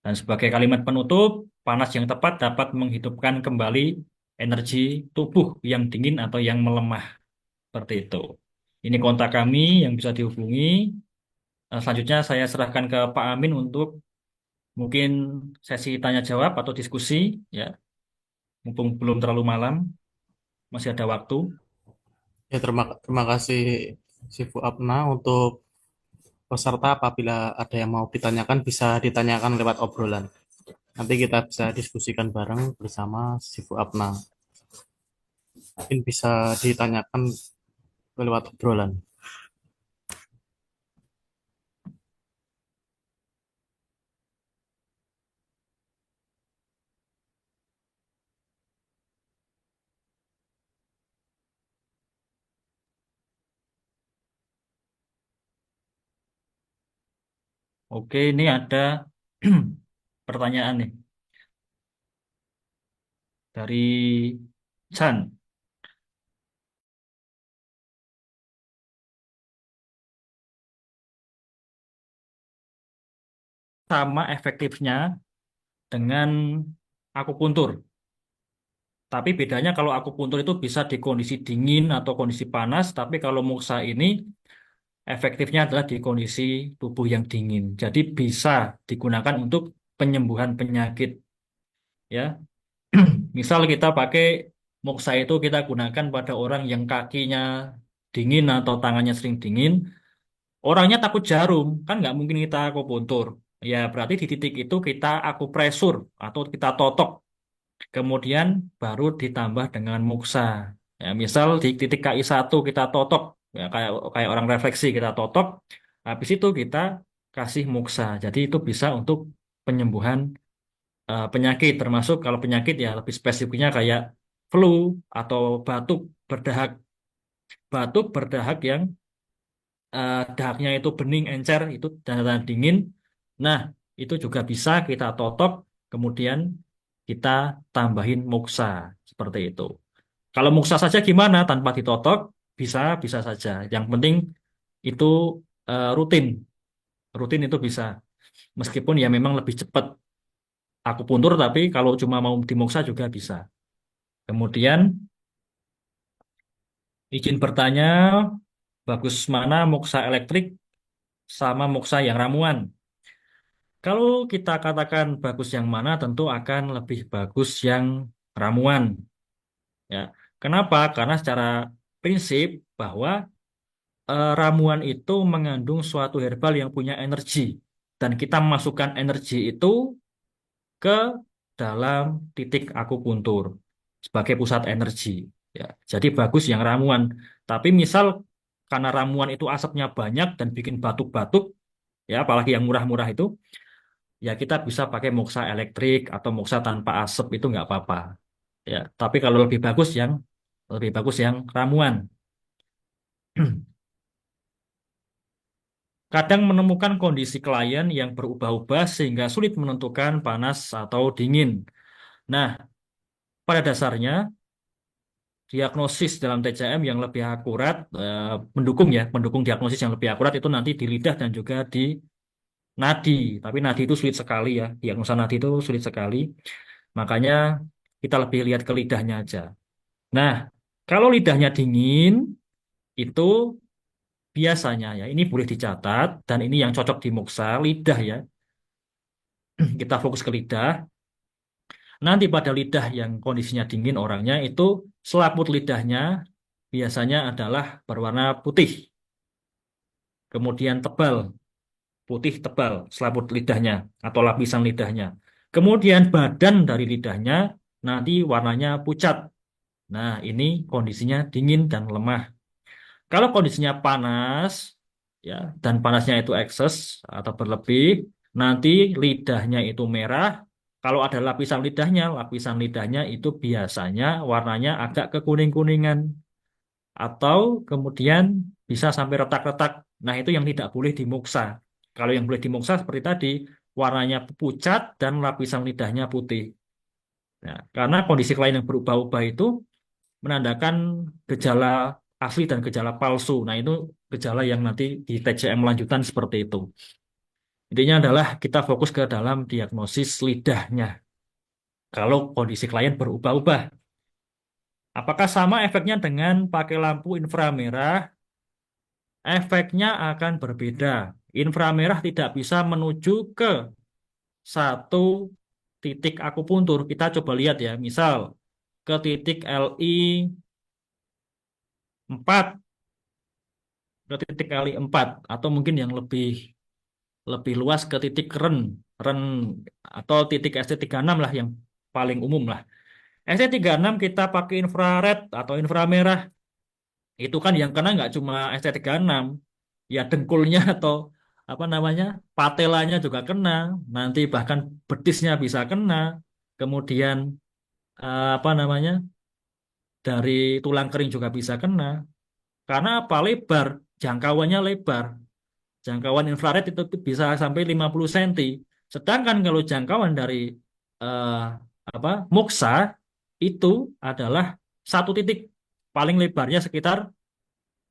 Dan sebagai kalimat penutup, panas yang tepat dapat menghidupkan kembali energi tubuh yang dingin atau yang melemah. Seperti itu. Ini kontak kami yang bisa dihubungi. Selanjutnya saya serahkan ke Pak Amin untuk mungkin sesi tanya jawab atau diskusi ya. Mumpung belum terlalu malam, masih ada waktu. Ya, terima kasih Sifu Apna. Untuk peserta apabila ada yang mau ditanyakan bisa ditanyakan lewat obrolan. Nanti kita bisa diskusikan bareng bersama Sifu Apna. Mungkin bisa ditanyakan lewat obrolan. Oke, ini ada pertanyaan nih dari Chan. Sama efektifnya dengan akupuntur. Tapi bedanya kalau akupuntur itu bisa di kondisi dingin atau kondisi panas, tapi kalau muksa ini efektifnya adalah di kondisi tubuh yang dingin. Jadi bisa digunakan untuk penyembuhan penyakit. Ya, misal kita pakai moksa itu kita gunakan pada orang yang kakinya dingin atau tangannya sering dingin, orangnya takut jarum, kan nggak mungkin kita akupuntur. Ya berarti di titik itu kita akupresur atau kita totok, kemudian baru ditambah dengan muksa. Ya, misal di titik KI1 kita totok, ya, kayak kayak orang refleksi kita totok, habis itu kita kasih muksa. Jadi itu bisa untuk penyembuhan penyakit termasuk kalau penyakit ya lebih spesifiknya kayak flu atau batuk berdahak yang dahaknya itu bening encer itu dan dingin. Nah, itu juga bisa kita totok kemudian kita tambahin muksa seperti itu. Kalau muksa saja gimana tanpa ditotok bisa bisa saja. Yang penting itu rutin. Rutin itu bisa. Meskipun ya memang lebih cepat akupuntur tapi kalau cuma mau dimuksa juga bisa. Kemudian izin bertanya, bagus mana muksa elektrik sama muksa yang ramuan? Kalau kita katakan bagus yang mana, tentu akan lebih bagus yang ramuan. Ya, kenapa? Karena secara prinsip bahwa ramuan itu mengandung suatu herbal yang punya energi, dan kita masukkan energi itu ke dalam titik akupuntur sebagai pusat energi. Ya, jadi bagus yang ramuan. Tapi misal karena ramuan itu asapnya banyak dan bikin batuk-batuk, ya apalagi yang murah-murah itu, ya kita bisa pakai moksa elektrik atau moksa tanpa asap itu nggak apa-apa. Ya, tapi kalau lebih bagus yang ramuan. Kadang menemukan kondisi klien yang berubah-ubah sehingga sulit menentukan panas atau dingin. Nah, pada dasarnya diagnosis dalam TCM yang lebih akurat mendukung diagnosis yang lebih akurat itu nanti di lidah dan juga di nadi. Tapi nadi itu sulit sekali ya, diagnosa nadi itu sulit sekali. Makanya kita lebih lihat ke lidahnya aja. Nah, kalau lidahnya dingin itu biasanya ya ini boleh dicatat dan ini yang cocok di moksa lidah ya. Kita fokus ke lidah. Nanti pada lidah yang kondisinya dingin orangnya itu selaput lidahnya biasanya adalah berwarna putih, kemudian tebal, putih tebal selaput lidahnya atau lapisan lidahnya. Kemudian badan dari lidahnya nanti warnanya pucat. Nah, ini kondisinya dingin dan lemah. Kalau kondisinya panas, ya, dan panasnya itu ekses atau berlebih, nanti lidahnya itu merah. Kalau ada lapisan lidahnya itu biasanya warnanya agak kekuning-kuningan atau kemudian bisa sampai retak-retak. Nah, itu yang tidak boleh dimuksa. Kalau yang boleh dimuksa seperti tadi, warnanya pucat dan lapisan lidahnya putih. Nah, karena kondisi klien yang berubah-ubah itu menandakan gejala asli dan gejala palsu. Nah, itu gejala yang nanti di TCM lanjutan seperti itu. Intinya adalah kita fokus ke dalam diagnosis lidahnya. Kalau kondisi klien berubah-ubah, apakah sama efeknya dengan pakai lampu inframerah? Efeknya akan berbeda. Inframerah tidak bisa menuju ke satu titik akupuntur. Kita coba lihat ya, misal ke titik LI 4 ke titik kali 4 atau mungkin yang lebih lebih luas ke titik REN REN atau titik ST36 lah yang paling umum lah. ST36 kita pakai infrared atau inframerah itu kan yang kena nggak cuma ST36 ya dengkulnya atau apa namanya patelanya juga kena, nanti bahkan betisnya bisa kena, kemudian apa namanya dari tulang kering juga bisa kena. Karena apa? Lebar, jangkauannya lebar. Jangkauan infrared itu bisa sampai 50 cm. Sedangkan kalau jangkauan dari eh, apa moksa itu adalah satu titik, paling lebarnya sekitar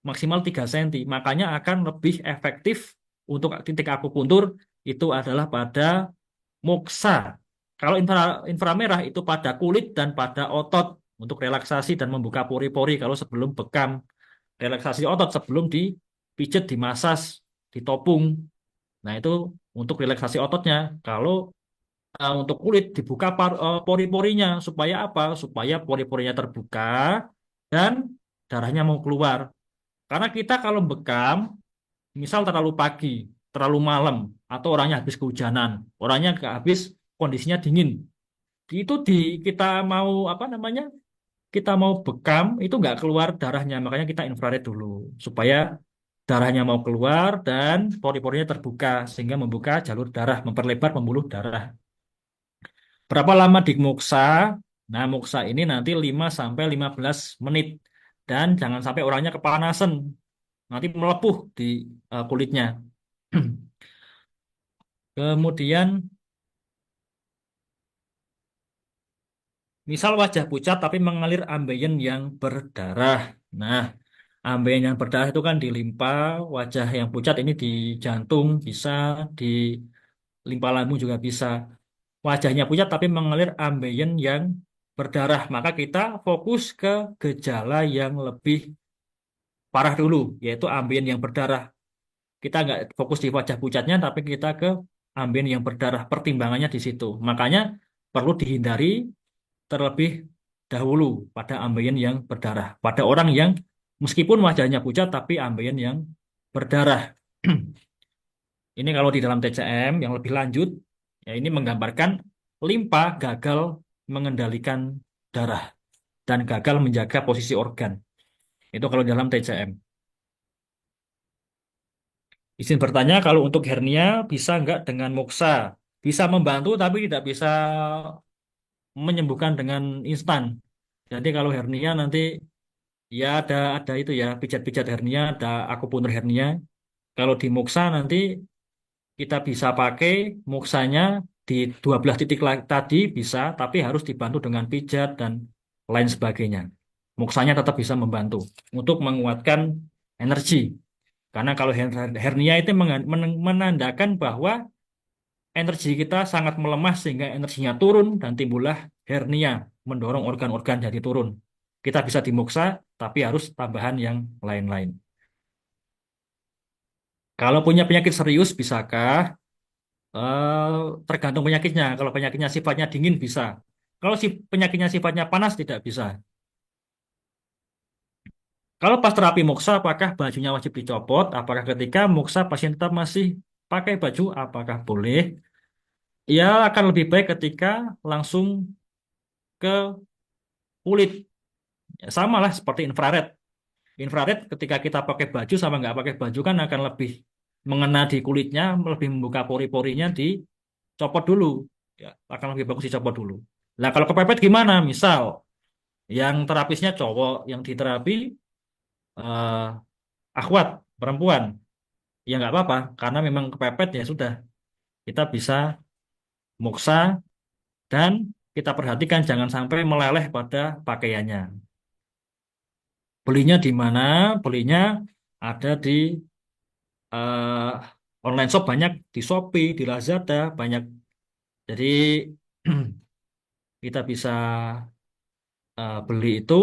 maksimal 3 cm. Makanya akan lebih efektif untuk titik akupuntur itu adalah pada moksa. Kalau inframerah itu pada kulit dan pada otot untuk relaksasi dan membuka pori-pori kalau sebelum bekam, relaksasi otot sebelum dipijat, dimasas, ditopung. Nah, itu untuk relaksasi ototnya. Kalau untuk kulit dibuka pori-porinya supaya apa? Supaya pori-porinya terbuka dan darahnya mau keluar. Karena kita kalau bekam, misal terlalu pagi, terlalu malam, atau orangnya habis kehujanan, orangnya habis kondisinya dingin, itu kita mau apa namanya? Kita mau bekam itu nggak keluar darahnya, makanya kita infrared dulu supaya darahnya mau keluar dan pori-porinya terbuka sehingga membuka jalur darah, memperlebar pembuluh darah. Berapa lama di muksa? Nah, muksa ini nanti 5 sampai 15 menit dan jangan sampai orangnya kepanasan, nanti melepuh di kulitnya. Kemudian misal wajah pucat tapi mengalir ambeien yang berdarah. Nah, ambeien yang berdarah itu kan di limpa, wajah yang pucat ini di jantung bisa, di limpa lambung juga bisa. Wajahnya pucat tapi mengalir ambeien yang berdarah, maka kita fokus ke gejala yang lebih parah dulu, yaitu ambien yang berdarah. Kita nggak fokus di wajah pucatnya, tapi kita ke ambeien yang berdarah, pertimbangannya di situ. Makanya perlu dihindari terlebih dahulu pada ambeien yang berdarah. Pada orang yang meskipun wajahnya pucat tapi ambeien yang berdarah. Ini kalau di dalam TCM yang lebih lanjut, ya ini menggambarkan limpa gagal mengendalikan darah dan gagal menjaga posisi organ. Itu kalau dalam TCM. Izin bertanya, kalau untuk hernia bisa nggak dengan moksa? Bisa membantu tapi tidak bisa menyembuhkan dengan instan. Jadi kalau hernia nanti ya ada itu ya pijat-pijat hernia, ada akupuntur hernia. Kalau di moksa nanti kita bisa pakai moksanya di 12 titik tadi bisa, tapi harus dibantu dengan pijat dan lain sebagainya. Moksanya tetap bisa membantu untuk menguatkan energi. Karena kalau hernia itu menandakan bahwa energi kita sangat melemah sehingga energinya turun dan timbullah hernia, mendorong organ-organ jadi turun. Kita bisa dimoksa, tapi harus tambahan yang lain-lain. Kalau punya penyakit serius, bisakah? Eh, Tergantung penyakitnya. Kalau penyakitnya sifatnya dingin bisa. Kalau si penyakitnya sifatnya panas tidak bisa. Kalau pas terapi moksa, apakah bajunya wajib dicopot? Apakah ketika moksa pasien tetap masih pakai baju? Apakah boleh? Ya akan lebih baik ketika langsung ke kulit. Ya, sama lah seperti infrared. Infrared ketika kita pakai baju sama nggak pakai baju kan akan lebih mengena di kulitnya, lebih membuka pori-porinya dicopot dulu. Ya, akan lebih bagus dicopot dulu. Nah, kalau kepepet gimana? Misal yang terapisnya cowok, yang diterapi eh, akhwat perempuan, ya nggak apa-apa karena memang kepepet ya sudah kita bisa moksa dan kita perhatikan jangan sampai meleleh pada pakaiannya. Belinya di mana? Belinya ada di eh, online shop banyak di Shopee, di Lazada banyak. Jadi kita bisa beli itu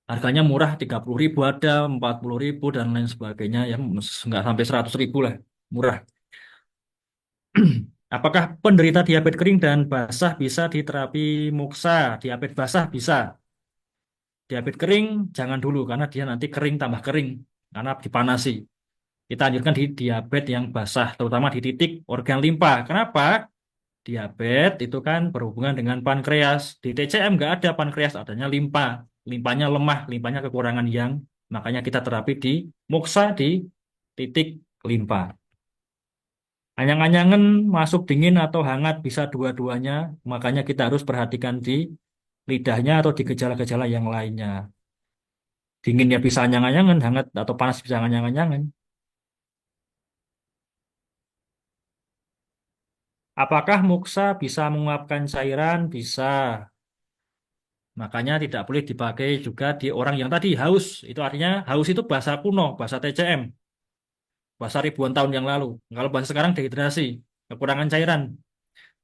harganya murah 30.000 ada, 40.000 dan lain sebagainya ya nggak sampai 100.000 lah murah. Apakah penderita diabetes kering dan basah bisa diterapi muksa? Diabetes basah bisa. Diabetes kering jangan dulu karena dia nanti kering tambah kering karena dipanasi. Kita anjurkan di diabetes yang basah, terutama di titik organ limpa. Kenapa? Diabetes itu kan berhubungan dengan pankreas. Di TCM nggak ada pankreas, adanya limpa. Limpanya lemah, limpanya kekurangan yang, makanya kita terapi di muksa di titik limpa. Anyang-anyangan masuk dingin atau hangat bisa dua-duanya, makanya kita harus perhatikan di lidahnya atau di gejala-gejala yang lainnya. Dingin ya bisa anyang-anyangan, hangat atau panas bisa anyang-anyangan. Apakah muksa bisa menguapkan cairan? Bisa. Makanya tidak boleh dipakai juga di orang yang tadi haus. Itu artinya haus itu bahasa kuno, bahasa TCM, bahasa ribuan tahun yang lalu. Kalau bahasa sekarang dehidrasi, kekurangan cairan.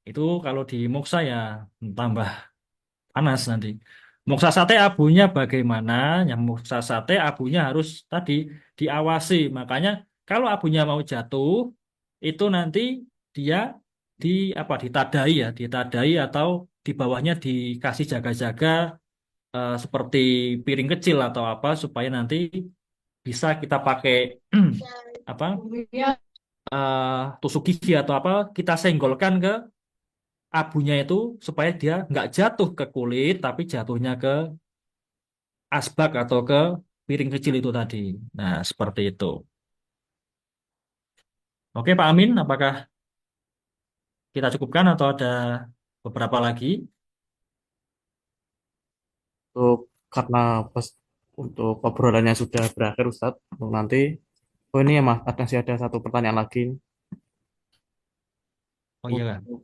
Itu kalau di moksa ya tambah panas nanti. Moksa sate abunya bagaimana? Yang moksa sate abunya harus tadi diawasi. Makanya kalau abunya mau jatuh, itu nanti dia di apa ditadai ya, ditadai atau di bawahnya dikasih jaga-jaga seperti piring kecil atau apa supaya nanti bisa kita pakai apa tusuk gigi atau apa kita senggolkan ke abunya itu supaya dia nggak jatuh ke kulit tapi jatuhnya ke asbak atau ke piring kecil itu tadi. Nah, seperti itu. Oke, Pak Amin, apakah kita cukupkan atau ada beberapa lagi? Untuk karena pas untuk obrolannya sudah berakhir Ustadz, untuk nanti oh ini ya Mas, masih ada satu pertanyaan lagi. Oh iya, Kak. Untuk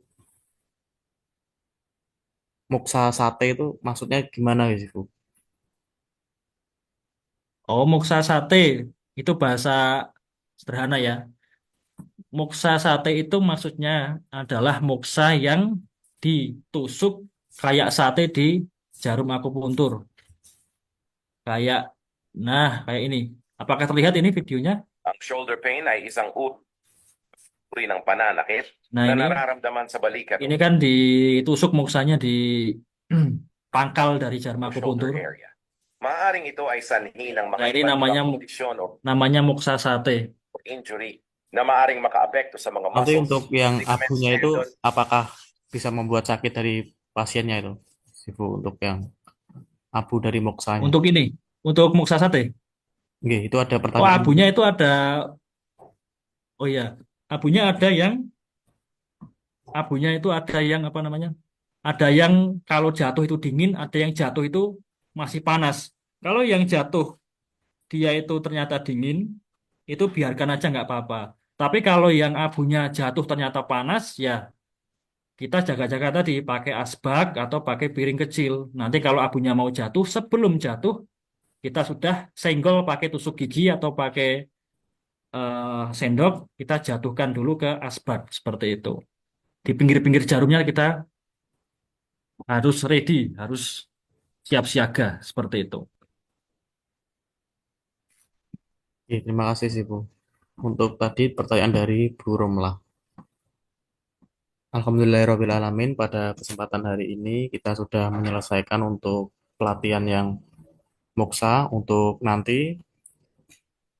muksa sate itu maksudnya gimana guys Bu? Oh, moksa sate itu bahasa sederhana ya. Moksa sate itu maksudnya adalah moksa yang ditusuk kayak sate di jarum akupuntur. Kayak, nah kayak ini. Apakah terlihat ini videonya? Ang shoulder pain ay isang uri ng pananakit Nah, na ini nararamdaman sa balikat ini kan ditusuk muksanya di pangkal dari jarum o shoulder akupuntur. area. Maaring ito ay sanhi ng mga Nah, ini iba't namanya ibang kondisyon o namanya muksa sate. injury na maaring makaapekto sa mga Nanti muscles, untuk yang ligaments, abunya itu tendon, apakah bisa membuat sakit dari pasiennya itu, Sifu, untuk yang abu dari moksanya? Untuk ini, untuk muksa sate. Oke, itu ada Oh, pertanyaan. abunya itu ada. Oh ya, abunya ada yang abunya itu ada yang apa namanya? Ada yang kalau jatuh itu dingin, ada yang jatuh itu masih panas. Kalau yang jatuh dia itu ternyata dingin, itu biarkan aja nggak apa-apa. Tapi kalau yang abunya jatuh ternyata panas, ya kita jaga-jaga tadi pakai asbak atau pakai piring kecil. Nanti kalau abunya mau jatuh, sebelum jatuh kita sudah senggol pakai tusuk gigi atau pakai sendok, kita jatuhkan dulu ke asbak seperti itu. Di pinggir-pinggir jarumnya kita harus ready, harus siap siaga seperti itu. Oke, terima kasih Sifu. Untuk tadi pertanyaan dari Bu Romlah. Alhamdulillahirrahmanirrahim, pada kesempatan hari ini kita sudah menyelesaikan untuk pelatihan yang moksa. Untuk nanti,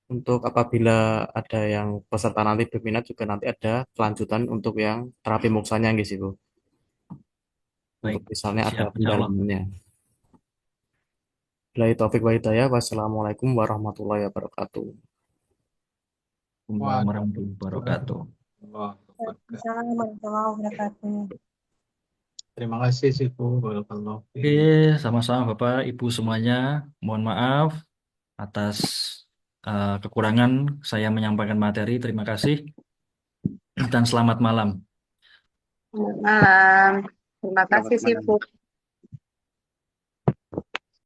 untuk apabila ada yang peserta nanti berminat juga nanti ada kelanjutan untuk yang terapi moksanya gitu, Bu. Baik, Untuk misalnya ada siap, insya Allah. pendalamannya. Billahi taufik wa hidayah. Wassalamualaikum warahmatullahi wabarakatuh. Waalaikumsalam warahmatullahi wabarakatuh. Waalaikumsalam warahmatullahi wabarakatuh. Terima kasih Sifu. Barakallahu Oke, fiik. sama-sama Bapak, Ibu semuanya. Mohon maaf atas kekurangan saya menyampaikan materi. Terima kasih dan selamat malam. Selamat malam. Terima kasih Selamat malam. Sifu.